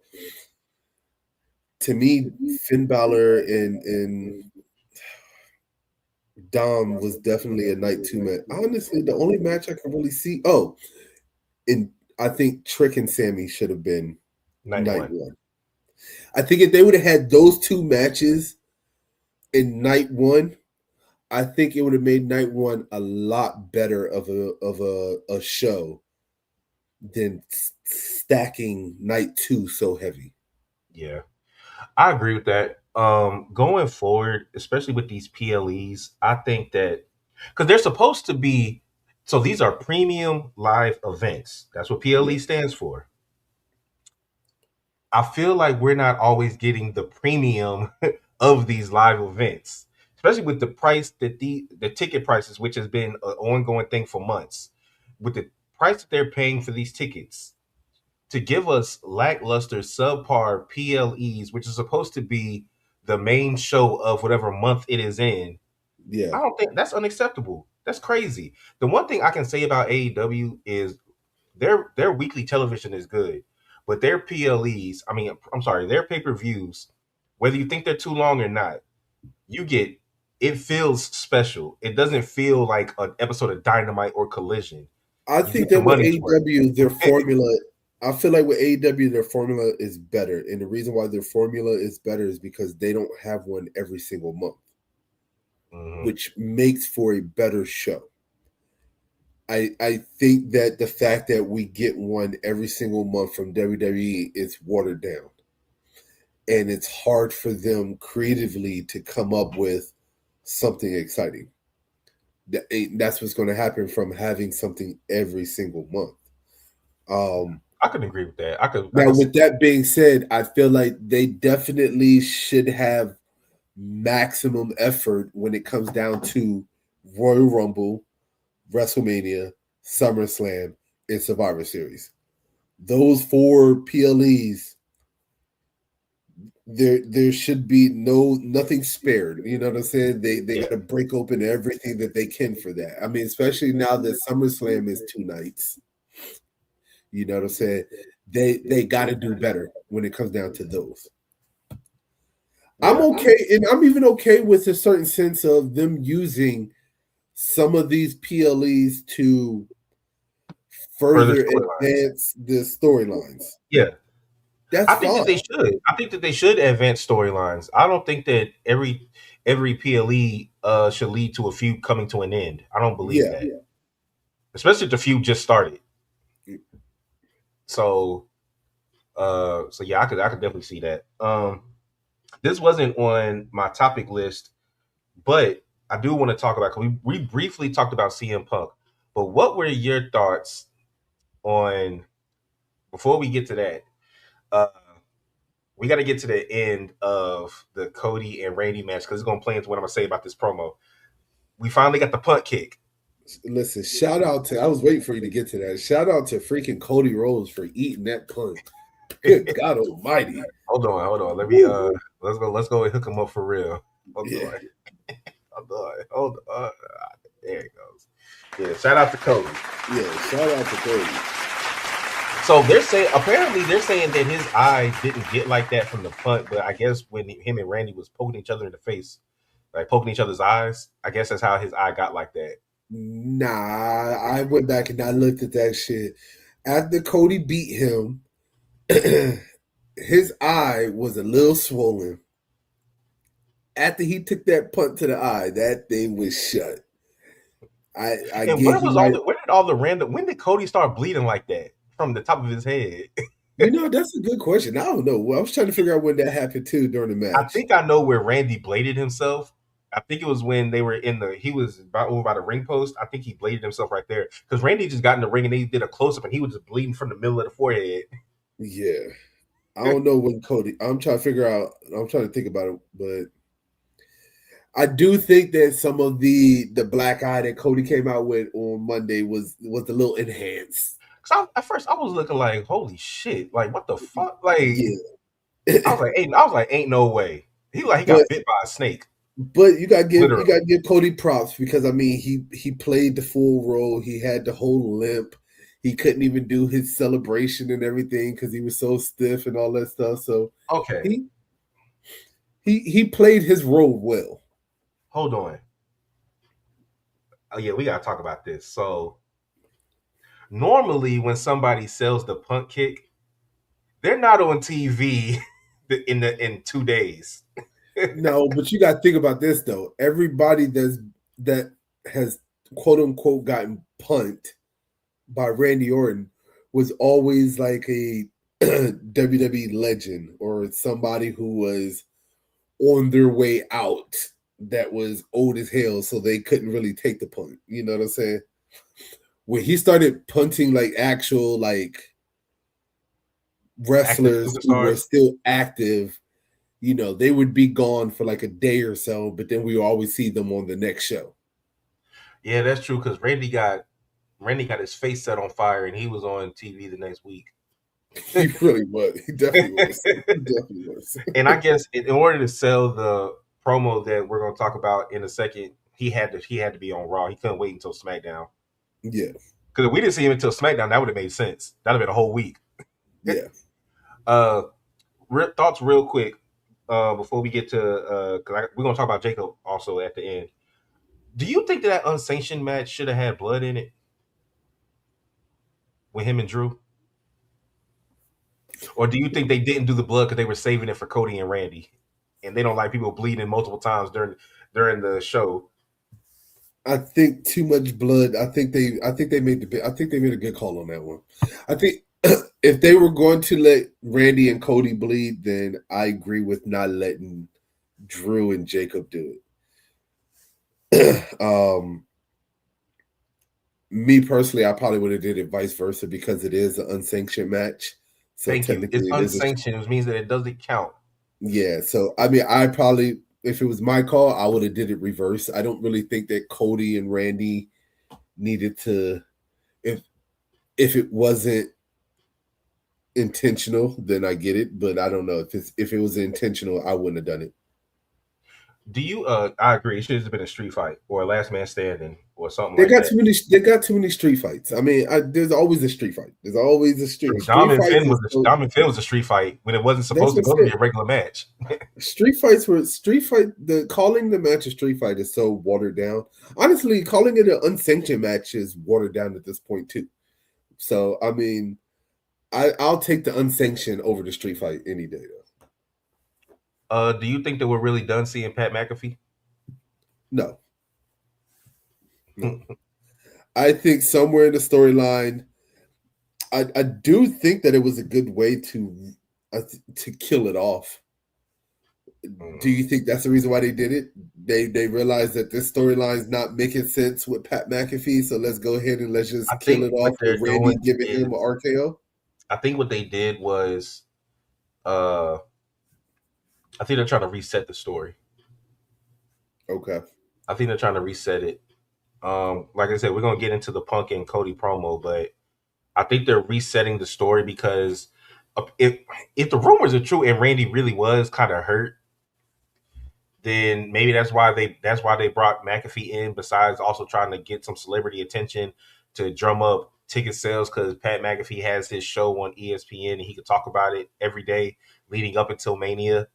To me, Finn Balor and Dom was definitely a night two match. Honestly, the only match I can really see. Oh, and I think Trick and Sammy should have been Night night one. one. I think if they would have had those two matches in night one, I think it would have made night one a lot better of a show than stacking night two so heavy. Yeah, I agree with that. Going forward, especially with these PLEs, I think that because they're supposed to be, so these are premium live events. That's what Yeah. PLE stands for. I feel like we're not always getting the premium of these live events, especially with the price that the ticket prices, which has been an ongoing thing for months, with the price that they're paying for these tickets to give us lackluster, subpar PLEs, which is supposed to be the main show of whatever month it is in. Yeah. I don't think that's unacceptable. That's crazy. The one thing I can say about AEW is their weekly television is good, but their PLEs, I mean, I'm sorry, their pay per views, whether you think they're too long or not, you get it feels special. It doesn't feel like an episode of Dynamite or Collision. I You think get your that with money's worth. AEW, their formula, I feel like with AEW, their formula is better. And the reason why their formula is better is because they don't have one every single month, Mhm. which makes for a better show. I think that the fact that we get one every single month from WWE is watered down. And it's hard for them creatively to come up with something exciting. That's what's going to happen from having something every single month. Um, I could agree with that. I Now, could see with that being said, I feel like they definitely should have maximum effort when it comes down to Royal Rumble, WrestleMania, SummerSlam, and Survivor Series. Those four PLEs, there should be nothing spared. You know what I'm saying? They yeah. got to break open everything that they can for that. I mean, especially now that SummerSlam is 2 nights. You know what I'm saying? They got to do better when it comes down to those. I'm Yeah. okay, and I'm even okay with a certain sense of them using some of these PLEs to Further further storylines. advance the storylines. Yeah. That's I think that fine. they should. I think that they should advance storylines. I don't think that every PLE should lead to a feud coming to an end. I don't believe Yeah. that. Especially if the feud just started. So so yeah, I could definitely see that. This wasn't on my topic list, but I do want to talk about, 'cause we briefly talked about CM Punk. But what were your thoughts on, before we get to that? Uh we got to get to the end of the Cody and Randy match because it's going to play into what I'm going to say about this promo. We finally got the punt kick. Listen, shout out to I was waiting for you to get to that. Shout out to freaking Cody Rhodes for eating that punt. Good God Almighty. Hold on. Let me Woo. let's go and hook him up for real. Hold Yeah. on. Hold on. There it goes. Yeah, shout out to Cody. Yeah. Shout out to Cody. So they're saying that his eye didn't get like that from the punt, but I guess when him and Randy was poking each other in the face, like poking each other's eyes, I guess that's how his eye got like that. Nah, I went back and I looked at that shit. After Cody beat him, his eye was a little swollen. After he took that punt to the eye, that thing was shut. I And give you my where did all the random, when did Cody start bleeding like that from the top of his head? That's a good question. I don't know. Well, I was trying to figure out when that happened too during the I match. think I know where Randy bladed himself. I think it was when they were he was about over by the ring post. I think he bladed himself right there because Randy just got in the ring and they did a close up and he was just bleeding from the middle of the forehead. Yeah. I don't know when Cody. I'm trying to figure out. I'm trying to think about it, but I do think that some of the black eye that Cody came out with on Monday was a little enhanced. Cause at first I was looking like, holy shit, like what the fuck? Like Yeah, I was like, ain't no way. He but got bit by a snake, you literally. gotta give Cody props because I mean he played the full role. He had the whole limp. He couldn't even do his celebration and everything because he was so stiff and all that stuff. So Okay, he he played his role well. hold on. Oh yeah, we gotta talk about this. So normally when somebody sells the punt kick, they're not on TV in 2 days. No, but you got to think about this though. Everybody that has quote unquote gotten punt by Randy Orton was always like a WWE legend or somebody who was on their way out that was old as hell, so they couldn't really take the punt. You know what I'm saying? When he started punting like actual like Active wrestlers who were superstars. still active, they would be gone for like a day or so, but then we always see them on the next show. Yeah, that's true because Randy got his face set on fire and he was on TV the next week. He really was. He definitely was. He definitely was. And I guess in order to sell the promo that we're going to talk about in a second, he had to be on Raw. He couldn't wait until SmackDown Yeah. because if we didn't see him until SmackDown, that would have made sense. That'd have been a whole week. Yeah. uh, thoughts real quick before we get to because we're going to talk about Jacob also at the end. Do you think that unsanctioned match should have had blood in it with him and Drew? Or do you think they didn't do the blood because they were saving it for Cody and Randy, and they don't like people bleeding multiple times during the show? I think too much blood. I think they made a good call on that one. I think if they were going to let Randy and Cody bleed, then I agree with not letting Drew and Jacob do it. Me personally, I probably would have did it vice versa because it is an unsanctioned match. So Thank you. It's technically it is a unsanctioned, which means that it doesn't count. yeah. So I mean I probably if it was my call, I would have did it reverse. I don't really think that Cody and Randy needed to if it wasn't intentional, then I get it. But I don't know if it was intentional, I wouldn't have done it. Do you? I agree. It should have been a street fight or a last man standing or something They like got that. too many. They got too many street fights. I mean, there's always a street fight. There's always a True. street fights. Dom and Finn was a street fight when it wasn't That's supposed to what go I to be said. a regular match. Street fights were street fight. The calling the match a street fight is so watered down. Honestly, calling it an unsanctioned match is watered down at this point too. So I mean, I'll take the unsanctioned over the street fight any day. Though. Do you think that we're really done seeing Pat McAfee? No, no. I think somewhere in the storyline, I do think that it was a good way to kill it off. Do Mhm. you think that's the reason why they did it? They realized that this storyline's not making sense with Pat McAfee, so let's go ahead and let's I just kill think it what off with they're Randy doing giving him an is, RKO. I think what they did was, uh, I think they're trying to reset the story. Okay. I think they're trying to reset it. Like I said, we're gonna get into the Punk and Cody promo, but I think they're resetting the story because if the rumors are true and Randy really was kind of hurt, then maybe that's why they brought McAfee in. Besides, also trying to get some celebrity attention to drum up ticket sales because Pat McAfee has his show on ESPN and he could talk about it every day leading up until Mania. I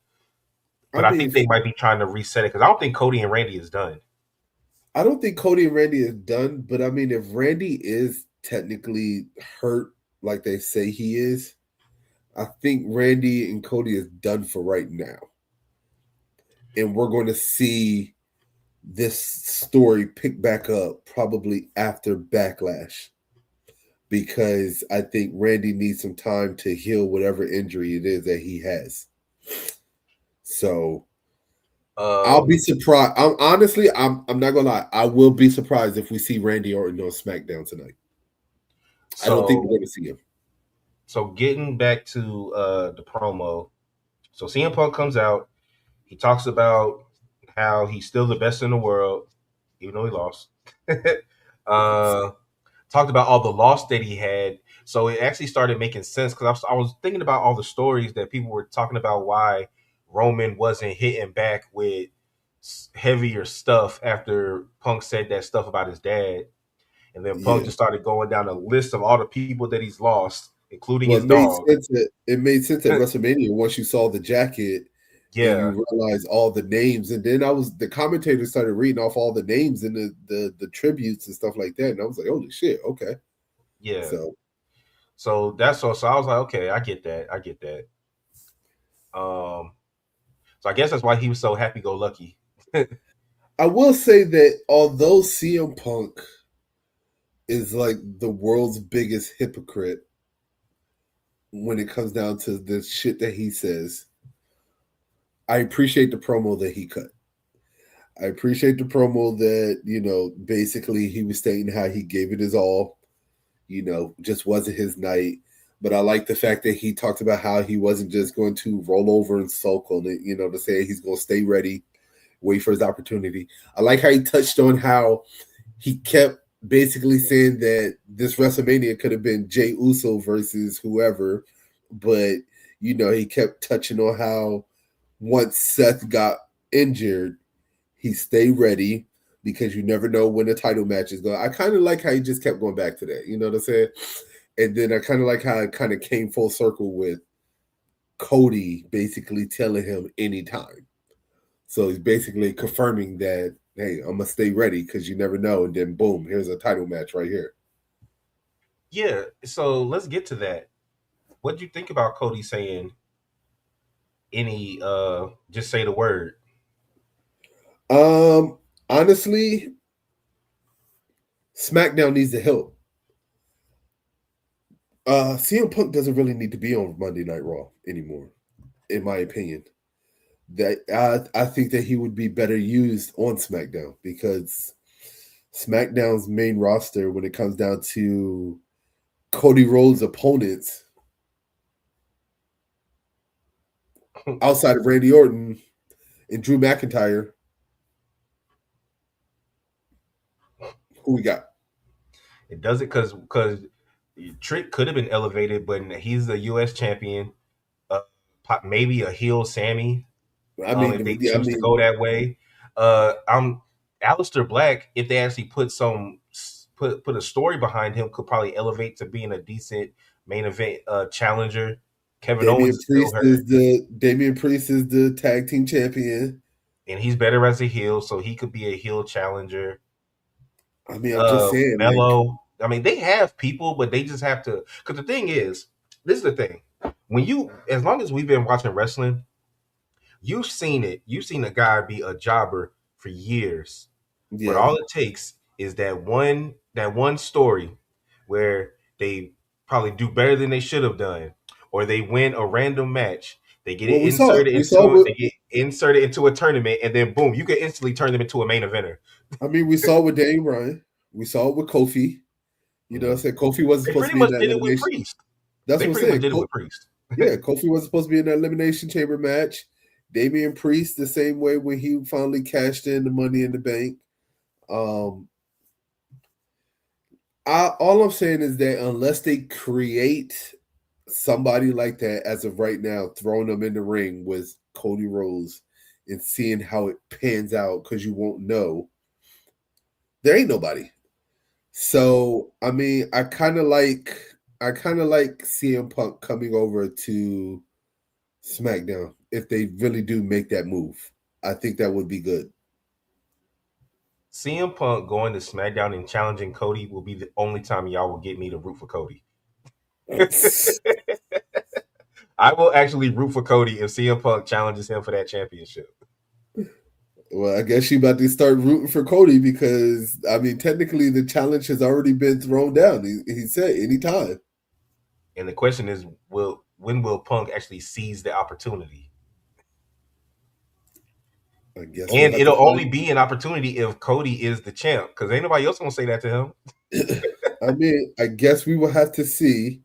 But I mean, think they might be trying to reset it because I don't think Cody and Randy is done. I don't think Cody and Randy is done, but I mean, if Randy is technically hurt like they say he is, I think Randy and Cody is done for right now. And we're going to see this story pick back up probably after Backlash because I think Randy needs some time to heal whatever injury it is that he has. So I'll be Um, surprised. I'm not gonna lie. I will be surprised if we see Randy Orton on SmackDown tonight. I don't think we're so going to see him. so getting back to the promo, so CM Punk comes out. He talks about how he's still the best in the world, even though he lost. uh, Talked about all the loss that he had. So it actually started making sense because I was thinking about all the stories that people were talking about why Roman wasn't hitting back with heavier stuff after Punk said that stuff about his dad. And then Punk Yeah. just started going down a list of all the people that he's lost, including Well, his dog. it made sense at WrestleMania once you saw the jacket and Yeah, you realize all the names. And then the commentator started reading off all the names and the tributes and stuff like that. And I was like, holy shit, okay. yeah. So So that's all. So I was like, okay, I get that. I get that. Um, so I guess that's why he was so happy go lucky. I will say that although CM Punk is like the world's biggest hypocrite when it comes down to the shit that he says, I appreciate the promo that he cut. I appreciate the promo that, basically he was stating how he gave it his all, just wasn't his night. But I like the fact that he talked about how he wasn't just going to roll over and sulk on it, to say he's going to stay ready, wait for his opportunity. I like how he touched on how he kept basically saying that this WrestleMania could have been Jey Uso versus whoever, but he kept touching on how once Seth got injured, he stayed ready because you never know when a title match is going. I kind of like how he just kept going back to that. You know what I'm saying? And then I kind of like how it kind of came full circle with Cody basically telling him anytime. So he's basically confirming that, hey, I'm gonna stay ready because you never know. And then boom, here's a title match right here. Yeah. So let's get to that. What do you think about Cody saying any? Just say the word. Um, Honestly, SmackDown needs the help. CM Punk doesn't really need to be on Monday Night Raw anymore, in my opinion. That I think that he would be better used on SmackDown because SmackDown's main roster, when it comes down to Cody Rhodes' opponents outside of Randy Orton and Drew McIntyre, who we got? It does it because Trick could have been elevated, but he's the U.S. champion. Uh, maybe a heel Sammy. I mean, If they I choose to mean, go that way. I'm Alistair Black. If they actually put a story behind him, could probably elevate to being a decent main event challenger. Kevin Owens is still hurt, Damian Priest is the tag team champion. and he's better as a heel, so he could be a heel challenger. I mean, I'm just saying, like, Mello. I mean, they have people, but they just have to. Because the thing is, this is the thing. As long as we've been watching wrestling, you've seen it. You've seen a guy be a jobber for years, but yeah. all it takes is that one story where they probably do better than they should have done, or they win a random match. They get Well, it we saw it. inserted We saw into with. they get inserted into a tournament, and then boom, you can instantly turn them into a main eventer. I mean, we saw it with Daniel Bryan. We saw it with Kofi. I Mhm. said Kofi wasn't They supposed to pretty be in much that did it with elimination. Priest. That's They what I'm pretty much saying. did it with Priest. Yeah, Kofi wasn't supposed to be in that elimination chamber match. Damian Priest the same way when he finally cashed in the Money in the Bank. Um, all I'm saying is that unless they create somebody like that as of right now, throwing them in the ring with Cody Rhodes and seeing how it pans out, because you won't know, there ain't nobody. So I mean, I kind of like CM Punk coming over to SmackDown if they really do make that move. I think that would be good. CM Punk going to SmackDown and challenging Cody will be the only time y'all will get me to root for Cody. I will actually root for Cody if CM Punk challenges him for that championship. Well, I guess she about to start rooting for Cody because I mean, technically, the challenge has already been thrown down. He said anytime. And the question is, when will Punk actually seize the opportunity? I guess we'll And have to it'll only find. be an opportunity if Cody is the champ, because ain't nobody else gonna say that to him. I mean, I guess we will have to see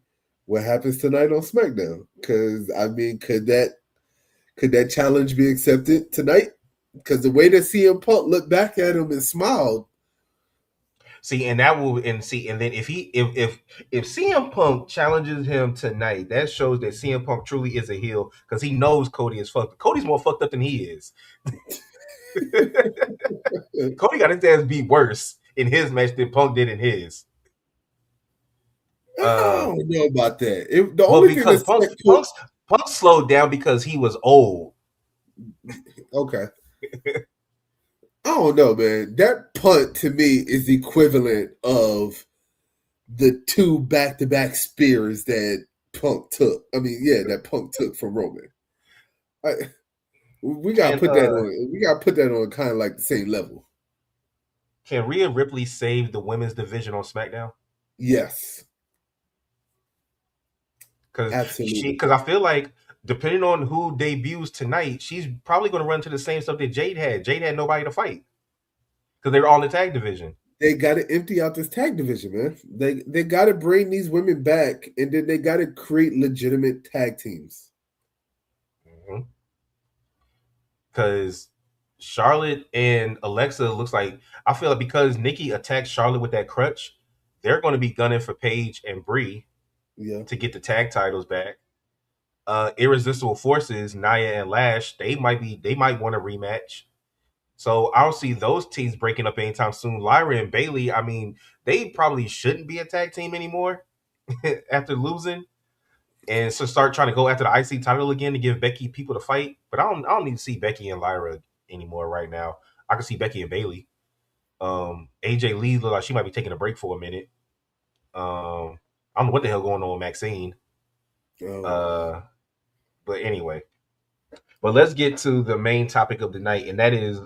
what happens tonight on SmackDown. Because I mean, could that challenge be accepted tonight? Because the way that CM Punk looked back at him and smiled, See, and that will and see, and then if CM Punk challenges him tonight, that shows that CM Punk truly is a heel because he knows Cody is fucked. Cody's more fucked up than he is. Cody got his ass beat worse in his match than Punk did in his. I Uh, don't know about that. The well, only thing because that's Punk slowed down because he was old. okay. I don't know, man. That punt to me is the equivalent of the two back-to-back spears that Punk took. I mean, yeah, that Punk took from Roman. I, we gotta Can put that on. We gotta put that on kind of like the same level. can Rhea Ripley save the women's division on SmackDown? Yes, absolutely. Because I feel like depending on who debuts tonight, she's probably going to run to the same stuff that Jade had. Jade had nobody to fight because they were all in the tag division. They got to empty out this tag division, man. They got to bring these women back, and then they got to create legitimate tag teams. Because Charlotte and Alexa looks like I feel like because Nikki attacked Charlotte with that crutch, they're going to be gunning for Paige and Brie Yeah, to get the tag titles back. Irresistible Forces, Nia and Lash, they might want a rematch. So I don't see those teams breaking up anytime soon. Lyra and Bailey, I mean, they probably shouldn't be a tag team anymore after losing, and so start trying to go after the IC title again to give Becky people to fight. But I don't need to see Becky and Lyra anymore right now. I can see Becky and Bailey. AJ Lee look like she might be taking a break for a minute. I don't know what the hell going on with Maxine. um, Uh, but anyway, but let's get to the main topic of the night, and that is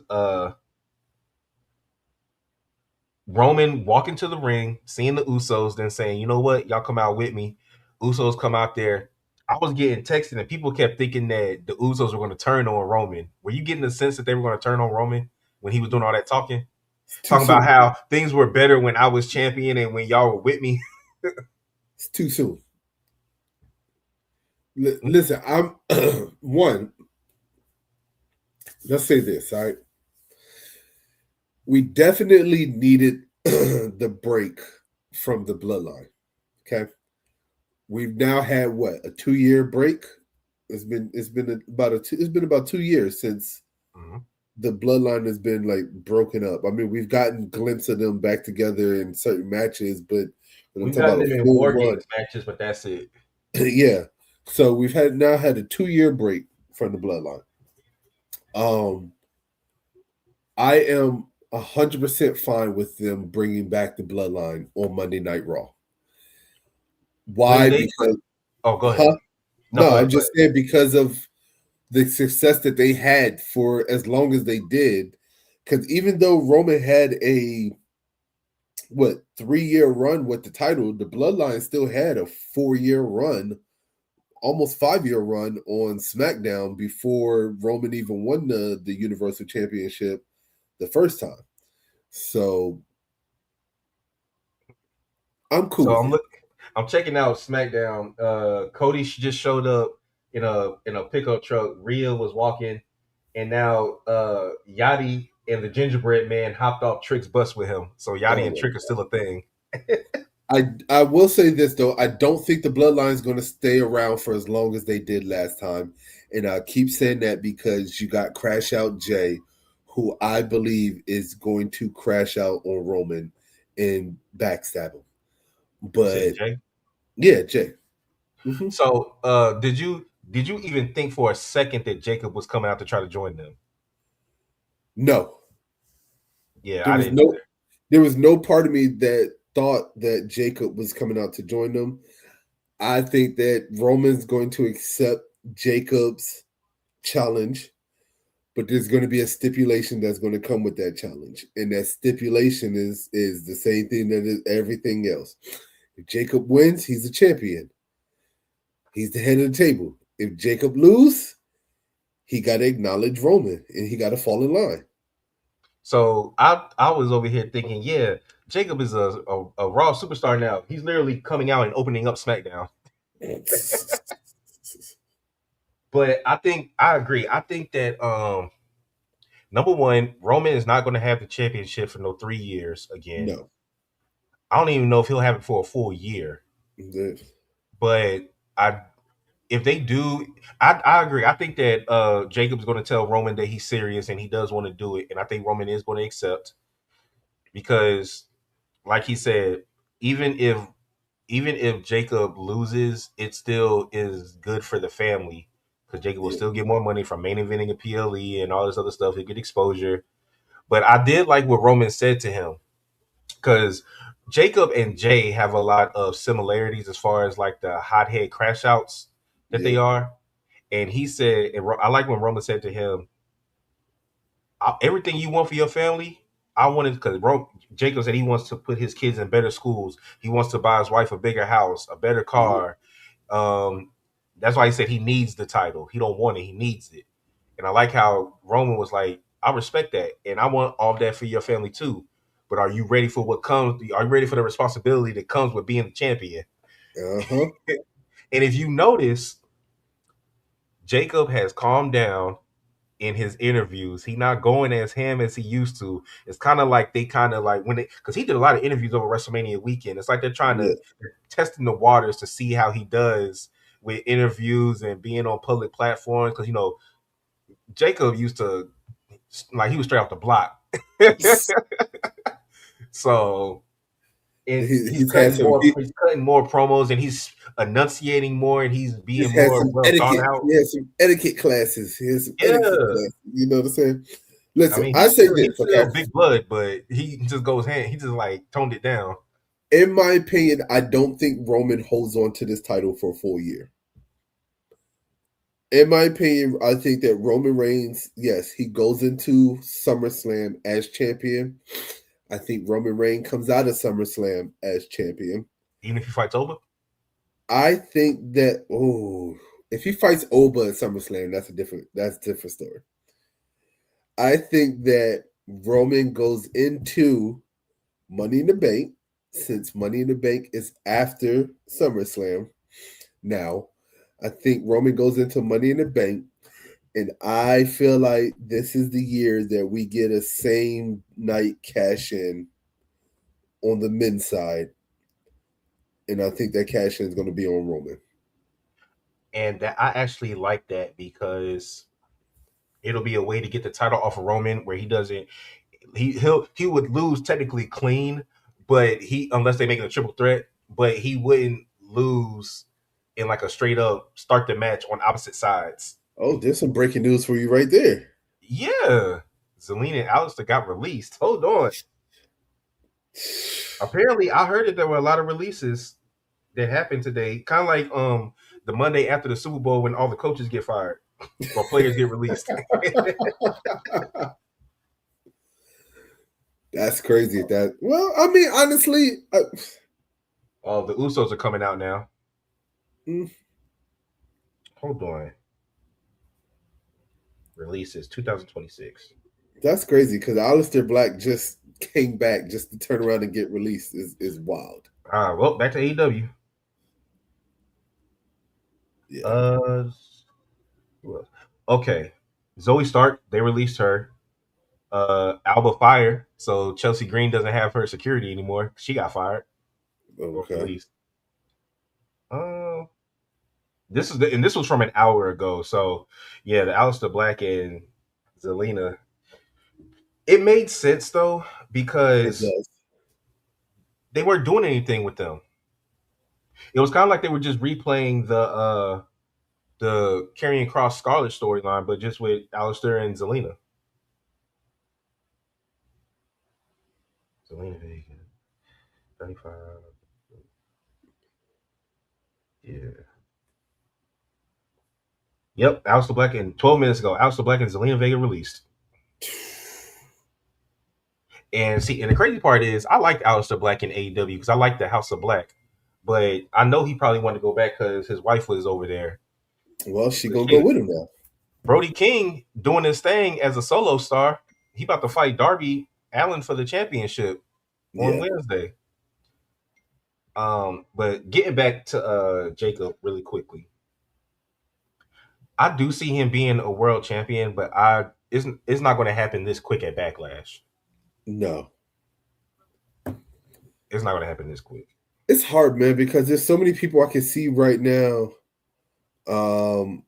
Roman walking to the ring, seeing the Usos, then saying, "You know what? Y'all come out with me." Usos come out there. I was getting texted, and people kept thinking that the Usos were going to turn on Roman. Were you getting the sense that they were going to turn on Roman when he was doing all that talking, it's too talking about soon. how things were better when I was champion and when y'all were with me? It's too soon. Listen, I'm one. Let's say this, all right? We definitely needed the break from the bloodline. Okay. We've now had what, a 2 year break? It's been about 2 years since Mhm. the bloodline has been like broken up. I mean, we've gotten glimpses of them back together in certain matches, but when I'm We've talking gotten about a them in full War run, Games matches, but that's it. yeah. So we've had a 2 year break from the bloodline. Um, I am 100% fine with them bringing back the bloodline on Monday Night Raw. Will Why? they? Because, Oh, go ahead. huh? No, No, go ahead. I'm Go just ahead. saying because of the success that they had for as long as they did. Because even though Roman had a 3 year run with the title, the Bloodline still had a 4 year run, almost 5 year run on SmackDown before Roman even won the Universal Championship the first time. So I'm cool So with it. I'm checking out SmackDown. Cody just showed up in a pickup truck. Rhea was walking, and now Yachty and the gingerbread man hopped off Trick's bus with him. So Yachty Oh and my Trick are still a thing. I will say this though, I don't think the bloodline is going to stay around for as long as they did last time, and I keep saying that because you got Crash Out Jay, who I believe is going to crash out on Roman and backstab him. You said But Jay. yeah, Jay. Hmm. So did you even think for a second that Jacob was coming out to try to join them? No, Yeah, there I was didn't no either. there was no part of me that thought that Jacob was coming out to join them. I think that Roman's going to accept Jacob's challenge but there's going to be a stipulation that's going to come with that challenge, and that stipulation is the same thing that is everything else. If Jacob wins, he's a champion. He's the head of the table. If Jacob lose, he got to acknowledge Roman and he got to fall in line. So I was over here thinking, yeah, Jacob is a Raw superstar now. He's literally coming out and opening up SmackDown. But I think I agree. I think that number one, Roman is not going to have the championship for no 3 years again. No. I don't even know if he'll have it for a full year. But I if they do, I agree. I think that Jacob's going to tell Roman that he's serious and he does want to do it, and I think Roman is going to accept because, like he said, even if even if Jacob loses, it still is good for the family because Jacob will Yeah. still get more money from main eventing a PLE and all this other stuff. He'll get exposure. But I did like what Roman said to him because Jacob and Jay have a lot of similarities as far as like the hothead crash outs that they Yeah. are. And he said, and I like when Roman said to him, everything you want for your family, I wanted because Jacob said he wants to put his kids in better schools. He wants to buy his wife a bigger house, a better Yeah. car. Um, that's why he said he needs the title. He don't want it. He needs it. And I like how Roman was like, I respect that, and I want all that for your family too. But are you ready for what comes? Are you ready for the responsibility that comes with being the champion? Uh-huh. And if you notice, Jacob has calmed down in his interviews. He not going as ham as he used to. It's kind of like they kind of like when they because he did a lot of interviews over WrestleMania weekend. It's like they're trying to Yeah. they're testing the waters to see how he does with interviews and being on public platforms. Because Jacob used to like he was straight off the block. So and He's had some he's cutting more promos and he's enunciating more and he's being he's had more some well thought etiquette. out. He had some etiquette classes. He had some etiquette Yeah. classes. You know what I'm saying? I Listen, mean, I say he's this, still okay? big blood, but he just goes hand. He just like toned it down. In my opinion, I don't think Roman holds on to this title for a full year. In my opinion, I think that Roman Reigns, yes, he goes into SummerSlam as champion. I think Roman Reigns comes out of SummerSlam as champion. Even if he fights over, I think that if he fights Oba at SummerSlam, that's a different story. I think that Roman goes into Money in the Bank, since Money in the Bank is after SummerSlam. Now, I think Roman goes into Money in the Bank, and I feel like this is the year that we get a same night cash in on the men's side, and I think that cash in is going to be on Roman. and that I actually like that because it'll be a way to get the title off of Roman, where he doesn't. He would lose technically clean, but he unless they make it a triple threat, but he wouldn't lose in like a straight up start the match on opposite sides. Oh, there's some breaking news for you right there. Yeah, Zelina and Alistair got released. Hold on. Apparently, I heard that there were a lot of releases that happened today, kind of like the Monday after the Super Bowl when all the coaches get fired or players get released. That's crazy. That well, I mean, honestly, Oh, the Usos are coming out now. mm, Hold on, releases 2026. that's crazy because Aleister Black just came back just to turn around and get released is wild. Well, back to AEW. Yeah. Uh, who else? Okay, Zoe Stark. They released her. Alba Fire. So Chelsea Green doesn't have her security anymore. She got fired or Okay. released. Uh, this was from an hour ago. So yeah, the Alistair Black and Zelina. It made sense though It because does. they weren't doing anything with them. It was kind of like they were just replaying the Karrion Cross Scarlet storyline, but just with Alistair and Zelina. Zelina Vega, 35. Yeah. Yep, Aleister Black, and 12 minutes ago, Aleister Black and Zelina Vega released. And see, and the crazy part is, I liked Aleister Black in AEW because I liked the House of Black, but I know he probably wanted to go back because his wife was over there. Well, she But gonna go shit, with him now. Brody King doing his thing as a solo star. He about to fight Darby Allin for the championship on Yeah, Wednesday. But getting back to Jacob really quickly, I do see him being a world champion, but I isn't. It's not going to happen this quick at Backlash. no, It's not going to happen this quick. it's hard, man, because there's so many people I can see right now. Um,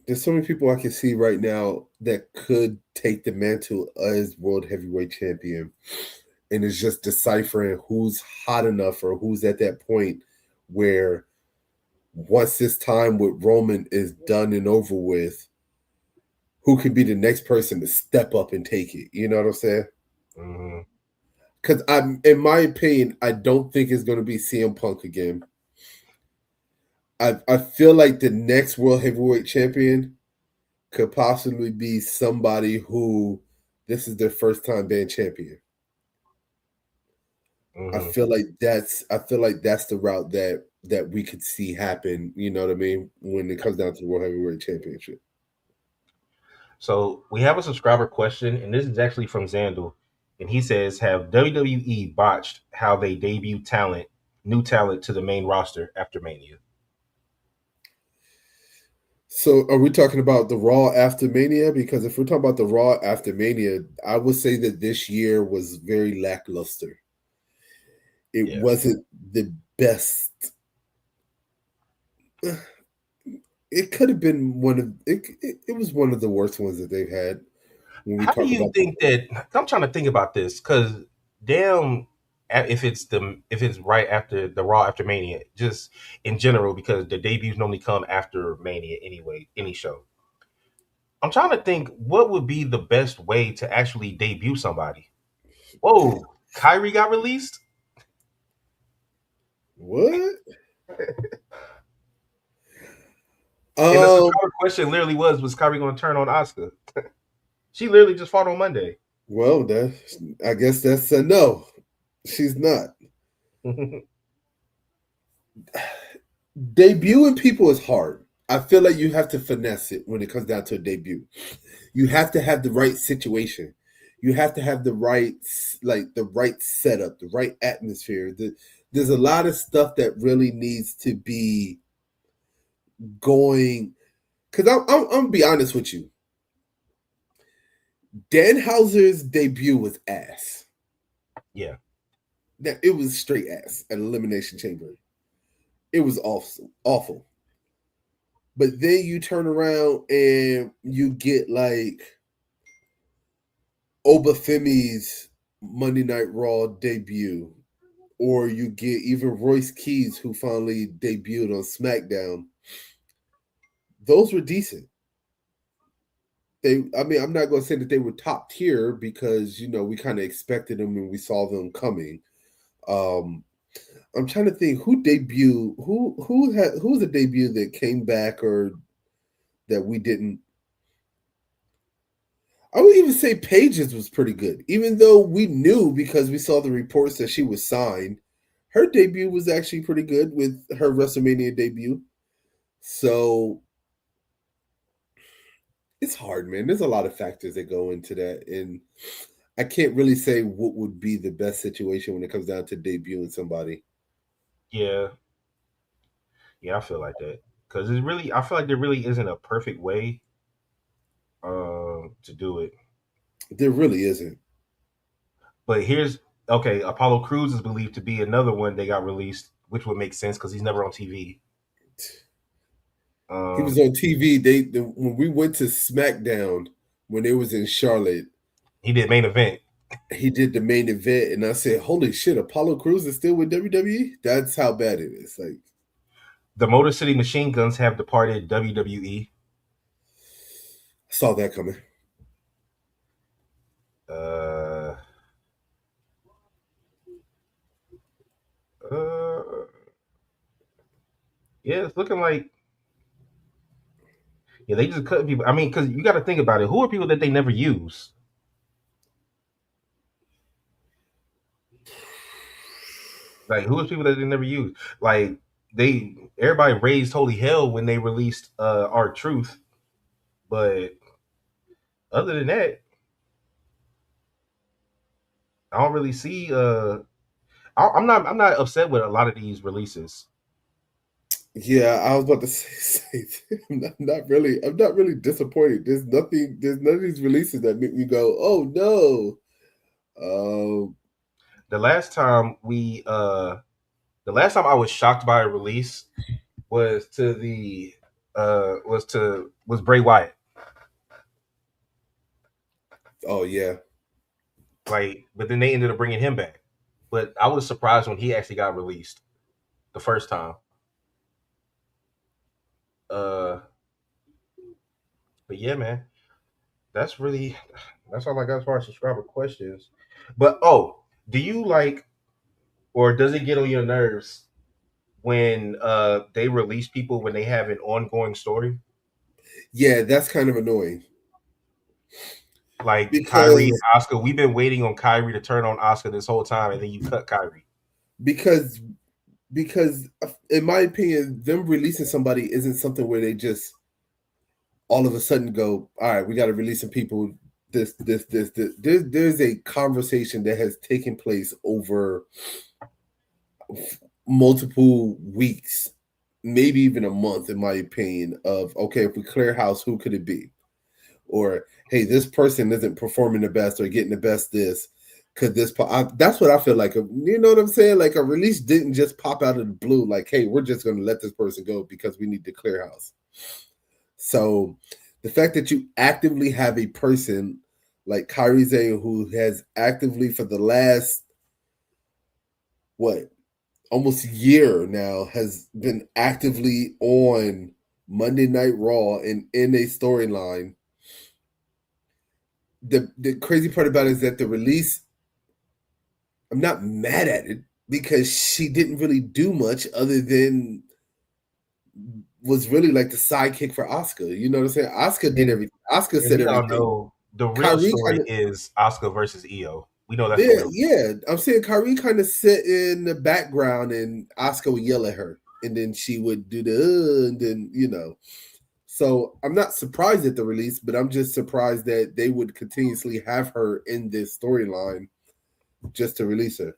there's so many people I can see right now that could take the mantle as world heavyweight champion, and it's just deciphering who's hot enough or who's at that point where once this time with Roman is done and over with, who can be the next person to step up and take it? You know what I'm saying? Mm-hmm. Because in my opinion, I don't think it's going to be CM Punk again. I feel like the next world heavyweight champion could possibly be somebody who this is their first time being champion. Mm-hmm. I feel like that's the route that we could see happen. You know what I mean? When it comes down to the world heavyweight championship. So we have a subscriber question, and this is actually from Xandal, and he says, "Have WWE botched how they debut new talent to the main roster after Mania?" So are we talking about the Raw after Mania? Because if we're talking about the Raw after Mania, I would say that this year was very lackluster. It Yeah. wasn't the best. It could have been one of it was one of the worst ones that they've had when we How do talk you about think that? I'm trying to think about this because damn, if it's right after the Raw after Mania, just in general, because the debuts normally come after Mania anyway, any show. I'm trying to think what would be the best way to actually debut somebody. Whoa, Kyrie got released, what? and the Um subscriber question literally was Kyrie going to turn on Oscar? She literally just fought on Monday. well that I guess that's a no. She's not. Debuting people is hard. I feel like you have to finesse it when it comes down to a debut. You have to have the right situation. You have to have the right the right setup, the right atmosphere. There's a lot of stuff that really needs to be going. Because I'm gonna be honest with you, Danhauser's debut was ass. Yeah. That it was straight ass at Elimination Chamber. It was awful, awful. But then you turn around and you get like Obafemi's Monday Night Raw debut, or you get even Royce Keys, who finally debuted on SmackDown. Those were decent. I mean, I'm not going to say that they were top tier because we kind of expected them and we saw them coming. Um, I'm trying to think who's a debut that came back or that we didn't. I would even say Paige's was pretty good, even though we knew because we saw the reports that she was signed. Her debut was actually pretty good with her WrestleMania debut. So it's hard, man. There's a lot of factors that go into that, and I can't really say what would be the best situation when it comes down to debuting somebody. Yeah. Yeah, I feel like that because I feel like there really isn't a perfect way to do it. There really isn't. But here's okay. Apollo Crews is believed to be another one they got released, which would make sense because he's never on TV. He was Um, on TV. When we went to SmackDown when it was in Charlotte, he did main event. he did the main event, and I said, "Holy shit, Apollo Crews is still with WWE." That's how bad it is. Like, The Motor City Machine Guns have departed WWE. I saw that coming. Uh, uh, yeah, it's looking like Yeah, they just cut people. I mean, because you got to think about it. Who are people that they never use? Like, who is people that they never use? Like, everybody raised holy hell when they released Our Truth, but other than that, I don't really see. I'm not upset with a lot of these releases. Yeah, I was about to say I'm not really disappointed. There's none of these releases that make me go, oh no. Um, The last time the last time I was shocked by a release was to the was Bray Wyatt. oh yeah. Like, but then they ended up bringing him back. But I was surprised when he actually got released the first time. Uh, but yeah, man, that's really that's all I got as far as subscriber questions. But do you like or does it get on your nerves when they release people when they have an ongoing story? Yeah, that's kind of annoying Like Kyrie and because Oscar, we've been waiting on Kyrie to turn on Oscar this whole time, and then you cut Kyrie. because because in my opinion, them releasing somebody isn't something where they just all of a sudden go, all right, we got to release some people. This. There's a conversation that has taken place over multiple weeks, maybe even a month, in my opinion. Of okay, if we clear house, who could it be? Or hey, this person isn't performing the best or getting the best. This could this. That's what I feel like. You know what I'm saying? Like a release didn't just pop out of the blue. Like, hey, we're just going to let this person go because we need to clear house. So the fact that you actively have a person like Kyrie Zane who has actively for the last what almost year now has been actively on Monday Night Raw and in a storyline. The crazy part about it is that the release, I'm not mad at it because she didn't really do much other than was really like the sidekick for Oscar. You know what I'm saying? Oscar did And everything. Oscar and said we all everything. know the real Kyrie kind story of is Oscar versus EO. We know that's the yeah, real. yeah. I'm saying Kyrie kind of sit in the background and Oscar would yell at her. And then she would do the and then, you know. So I'm not surprised at the release, but I'm just surprised that they would continuously have her in this storyline just to release her.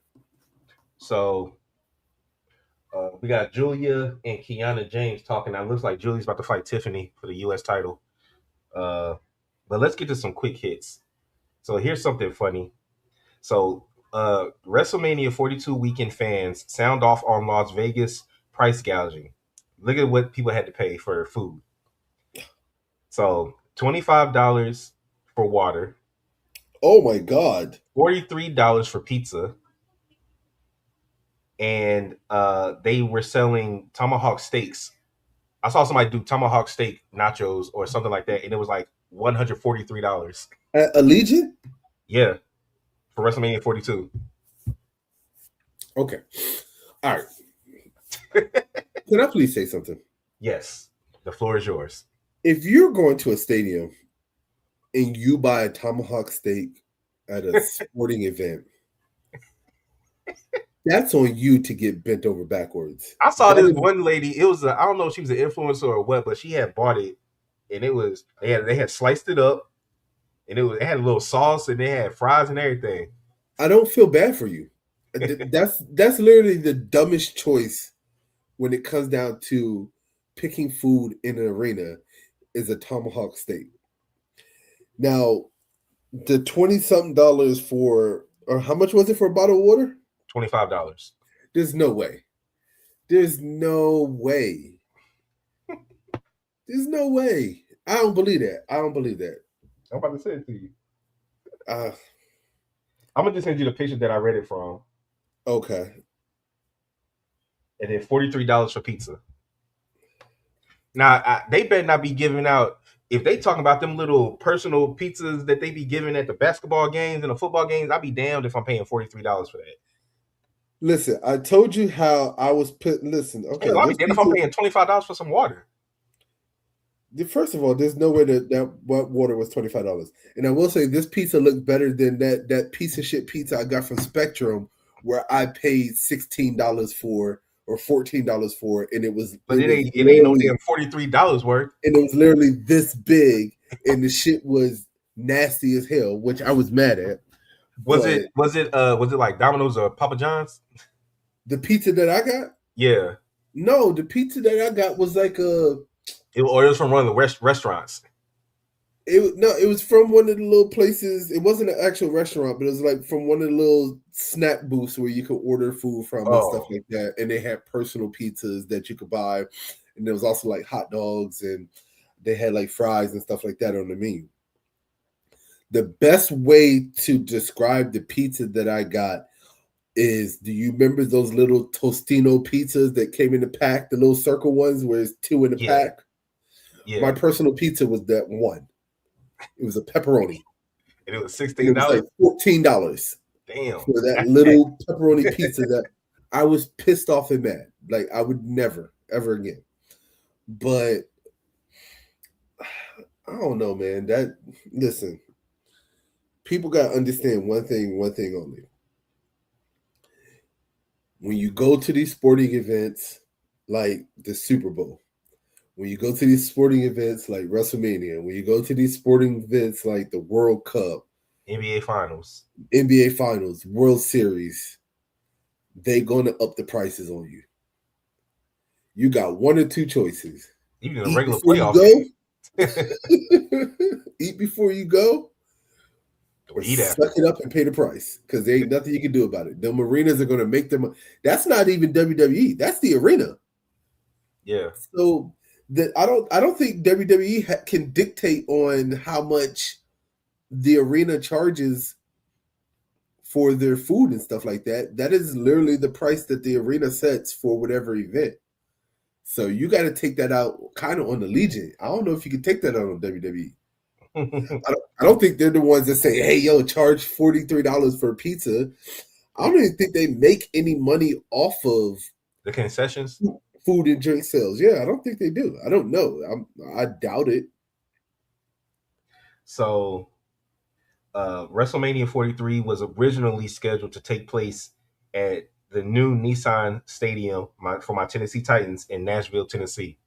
So we got Julia and Kiana James talking. Now it looks like Julia's about to fight Tiffany for the U.S. title. Uh, but let's get to some quick hits. So here's something funny. So WrestleMania 42 weekend fans sound off on Las Vegas price gouging. Look at what people had to pay for food. So $25 for water, Oh my god. $43 for pizza, and they were selling tomahawk steaks. I saw somebody do tomahawk steak nachos or something like that, and it was like $143. Allegiant? Yeah, for WrestleMania 42. Okay. All right. Can I please say something? Yes, the floor is yours. If you're going to a stadium and you buy a tomahawk steak at a sporting event, that's on you to get bent over backwards. I saw That this is one lady. It was I don't know if she was an influencer or what, but she had bought it, and it was they had sliced it up, and it had a little sauce, and they had fries and everything. I don't feel bad for you. That's literally the dumbest choice when it comes down to picking food in an arena is a tomahawk steak. Now, the 20 something dollars for or how much was it for a bottle of water? $25. There's no way. There's no way. There's no way. I don't believe that. I don't believe that. I'm about to send it to you. Uh, I'm gonna just send you the picture that I read it from, okay. and then $43 for pizza. Now they better not be giving out. If they talking about them little personal pizzas that they be giving at the basketball games and the football games, I'd be damned if I'm paying $43 for that. Listen, I told you how I was put. Listen, okay, Hell, I'd be this damned if I'm pizza. paying $25 for some water. First of all, there's no way that water was $25. And I will say this pizza looked better than that piece of shit pizza I got from Spectrum, where I paid $16 for or $14 for, and it was But it was it ain't no literally damn $43 worth. this big, and the shit was nasty as hell, which I was mad at. But Was it like Domino's or Papa John's? the pizza that I got, Yeah. no, the pizza that I got was like a Or it was from one of the restaurants. it was from one of the little places. It wasn't an actual restaurant, but it was like from one of the little snack booths where you could order food from and stuff Oh, like that. And they had personal pizzas that you could buy, and there was also like hot dogs, and they had like fries and stuff like that on the menu. The best way to describe the pizza that I got is, do you remember those little Tostino pizzas that came in the pack, the little circle ones where it's two in the yeah, pack? My yeah. personal pizza was that one. It was a pepperoni. And it was And it was $16. like $14 Damn. for that little pepperoni pizza that I was pissed off and mad. Like I would never, ever again. But I don't know, man. That listen, people gotta understand one thing only. When you go to these sporting events like the Super Bowl, when you go to these sporting events like WrestleMania, when you go to these sporting events like the World Cup, NBA Finals. NBA Finals, World Series, they gonna up the prices on you. You got one or two choices. Even in a Eat regular before you playoff go, game. eat before you go, Or or eat suck after. it up and pay the price because there ain't nothing you can do about it. The marinas are going to make them. That's not even WWE. That's the arena. Yeah. So that I don't think WWE can dictate on how much the arena charges for their food and stuff like that. That is literally the price that the arena sets for whatever event. So you got to take that out kind of on the Legion. I don't know if you can take that out on WWE. I don't think they're the ones that say, "Hey, yo, charge $43 for a pizza." I don't even think they make any money off of The concessions. food and drink sales. Yeah, I don't think they do. I don't know. I doubt it. So WrestleMania 43 was originally scheduled to take place at the new Nissan Stadium for my Tennessee Titans in Nashville, Tennessee.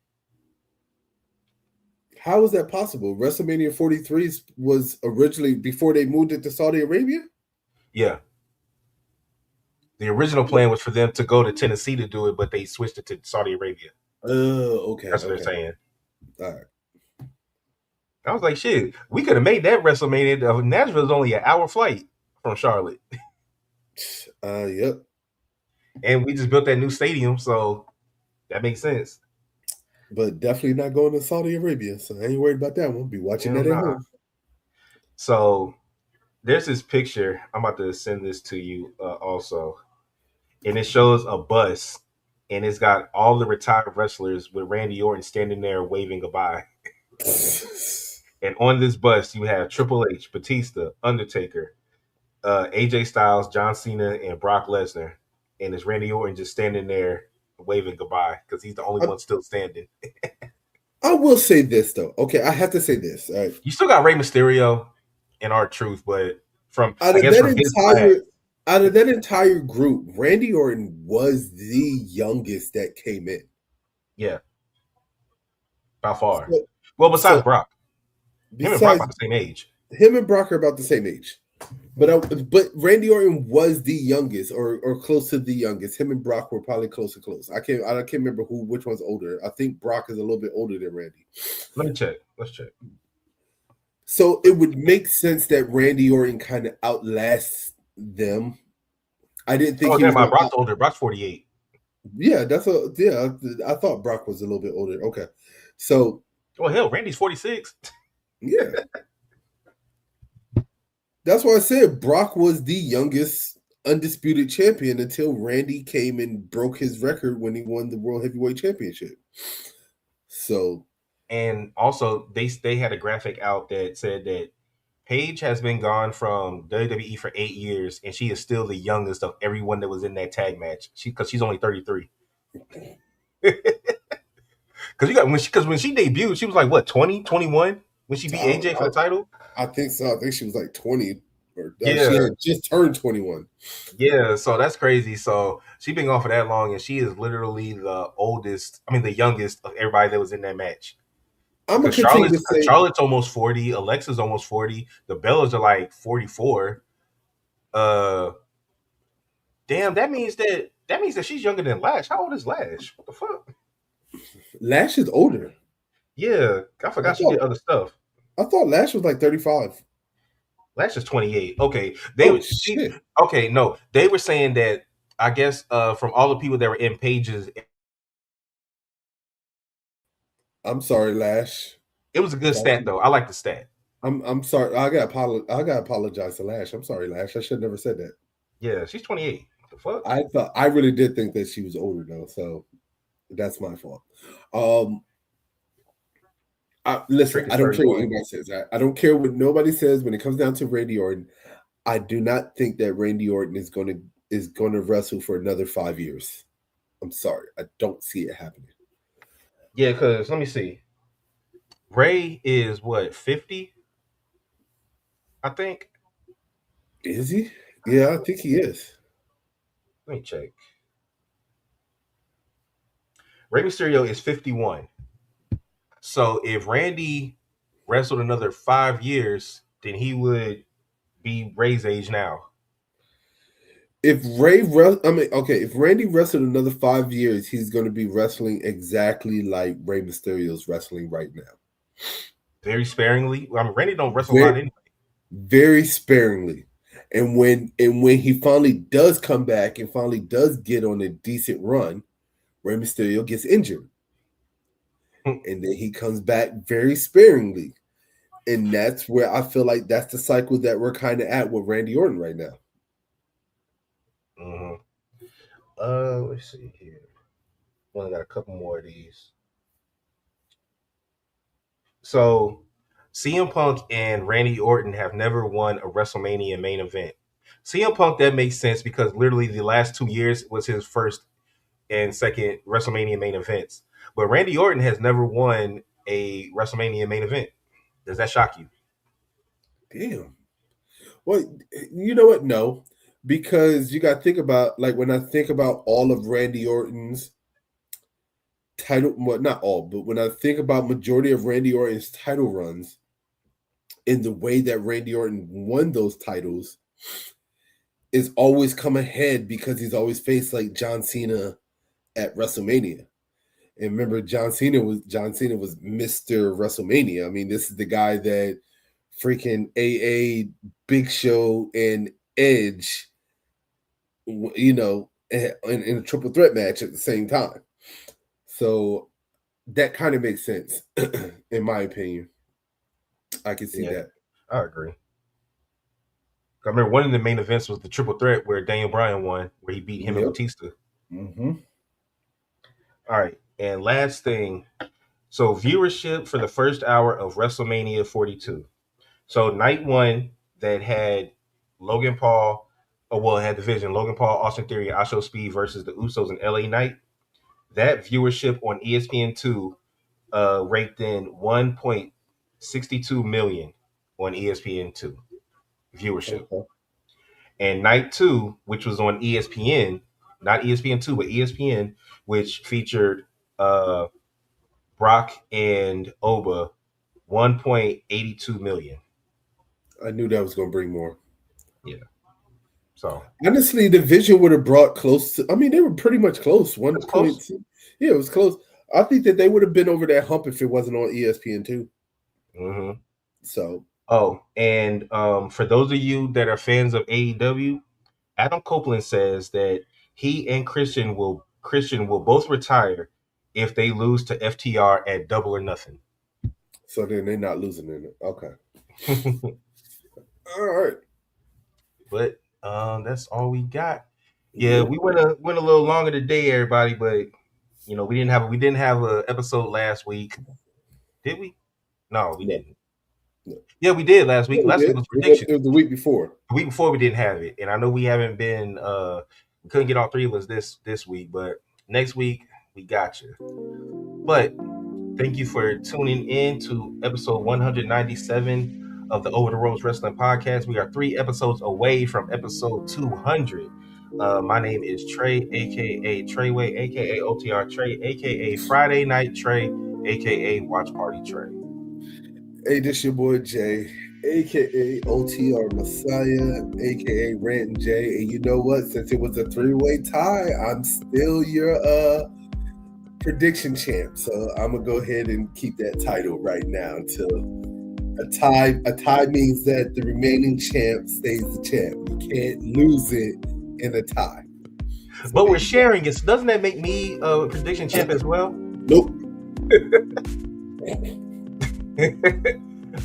How is that possible? WrestleMania 43 was originally before they moved it to Saudi Arabia. Yeah. The original plan was for them to go to Tennessee to do it, but they switched it to Saudi Arabia. Okay, That's what they're okay, saying. all right. I was like, shit, we could have made that WrestleMania. Nashville's only an hour flight from Charlotte. Yep. And we just built that new stadium, so that makes sense. But definitely not going to Saudi Arabia, so I ain't worried about that one. Be watching Hell that at nah. home. So there's this picture. I'm about to send this to you also. And it shows a bus, and it's got all the retired wrestlers with Randy Orton standing there waving goodbye. And on this bus, you have Triple H, Batista, Undertaker, AJ Styles, John Cena, and Brock Lesnar. And it's Randy Orton just standing there waving goodbye because he's the only I, one still standing. I will say this though. Okay, I have to say this. All right. You still got Rey Mysterio and R-Truth, but from Out I of guess that from his class, entire out of that entire group, Randy Orton was the youngest that came in. yeah, by far. So, Well, besides so Brock, him and Brock besides about the same age. him and Brock are about the same age. But Randy Orton was the youngest or close to the youngest. Him and Brock were probably close to close. I can't remember which one's older. I think Brock is a little bit older than Randy. Let me check. Let's check. So it would make sense that Randy Orton kind of outlasts them. I didn't think Oh, he never was mind. going to. Brock's older. Brock's 48. Yeah, yeah. I thought Brock was a little bit older. Okay, so Well, hell, Randy's 46. yeah, that's why I said Brock was the youngest undisputed champion until Randy came and broke his record when he won the World Heavyweight Championship. So And also, they had a graphic out that said that Paige has been gone from WWE for 8 years, and she is still the youngest of everyone that was in that tag match. Because she's only 33. Because you got when she debuted, she was like what 20, 21 when she beat AJ for the title. I think so. I think she was like 20, or she Yeah, had just turned 21. yeah. So that's crazy. So she been gone for that long, and she is literally the oldest. I mean, the youngest of everybody that was in that match. I'm gonna Because continue to Cause say Charlotte's almost 40, Alexa's almost 40, the Bellas are like 44. Uh, damn, that means that she's younger than Lash. How old is Lash? What the fuck? Lash is older. Yeah, I I forgot she did thought other stuff. I thought Lash was like 35. Lash is 28. Okay, Oh she shit! okay. No, they were saying that I guess from all the people that were in pages, I'm sorry, Lash. it was a good Sorry. stat though. I like the stat. I'm sorry. I got to apologize to Lash. I'm sorry, Lash. I should never said that. Yeah, she's 28. The fuck? I really did think that she was older though, so that's my fault. Um, listen, Trick I is don't care what 31. anybody says. I don't care what nobody says when it comes down to Randy Orton. I do not think that Randy Orton is going to wrestle for another 5 years. I'm sorry, I don't see it happening. Yeah, because let me see. Ray is what 50, I think. Is he? Yeah, I think he is. Let me check. Rey Mysterio is 51. So if Randy wrestled another 5 years, then he would be Ray's age now. If Randy wrestled another 5 years, he's going to be wrestling exactly like Rey Mysterio's wrestling right now. Very sparingly. I mean, Randy don't wrestle a lot Very, anyway. very sparingly. And when he finally does come back and finally does get on a decent run, Rey Mysterio gets injured. And then he comes back very sparingly. And that's where I feel like that's the cycle that we're kind of at with Randy Orton right now. Mm-hmm. Let's see here. We only got a couple more of these. So CM Punk and Randy Orton have never won a WrestleMania main event. CM Punk, that makes sense because literally the last 2 years was his first and second WrestleMania main events. But Randy Orton has never won a WrestleMania main event. Does that shock you? Damn. Well, you know what? No, because you got to think about, like, when I think about all of Randy Orton's title, well, not all, but when I think about majority of Randy Orton's title runs, in the way that Randy Orton won those titles, is always come ahead because he's always faced like John Cena at WrestleMania. And remember, John Cena was Mr. WrestleMania. I mean, this is the guy that freaking AA, Big Show, and Edge, in a triple threat match at the same time. So that kind of makes sense, in my opinion. I can see Yeah, that. I agree. I remember one of the main events was the triple threat where Daniel Bryan won, where he beat him and Yep. Batista. Mm-hmm. All right. And last thing. So viewership for the first hour of WrestleMania 42. So night one that had Logan Paul, it had division Logan Paul, Austin Theory, and Asho Speed versus the Usos in LA Knight. That viewership on ESPN2 raked in 1.62 million on ESPN2 viewership. Okay. And night two, which was on ESPN, not ESPN2, but ESPN, which featured Brock and Oba, 1.82 million. I knew that was going to bring more. Yeah. So Honestly, the Vision would have brought close to. I mean, they were pretty much close. One that's close. point. Yeah, it was close. I think that they would have been over that hump if it wasn't on ESPN2. Mm-hmm. So Oh, and for those of you that are fans of AEW, Adam Copeland says that he and Christian will both retire if they lose to FTR at Double or Nothing. then they're not losing in it. Okay. All right. But that's all we got. Yeah, Yep. we went a little longer today, everybody, but we didn't have a episode last week, did we? No, we No. didn't. No. Yeah, we did last Yeah, week. we Last week did. was It predictions. was the week before. The week before we didn't have it, and I know we haven't been. We couldn't get all three of us this week, but next week we got you. But Thank you for tuning in to episode 197 of the Over the Ropes Wrestling Podcast. We are 3 episodes away from episode 200. My name is Trey, aka Treyway, aka OTR Trey, aka Friday Night Trey, aka Watch Party Trey. Hey, this your boy Jay, aka OTR Messiah, aka Rant Jay. And you know what? Since it was a 3-way tie, I'm still your prediction champ. So I'm gonna go ahead and keep that title right now until a tie. A tie means that the remaining champ stays the champ. You can't lose it in a tie. So but we're sharing it. So doesn't that make me a prediction champ as well? Nope.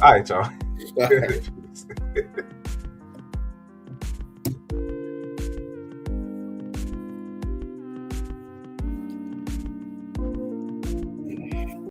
All right, y'all. All right.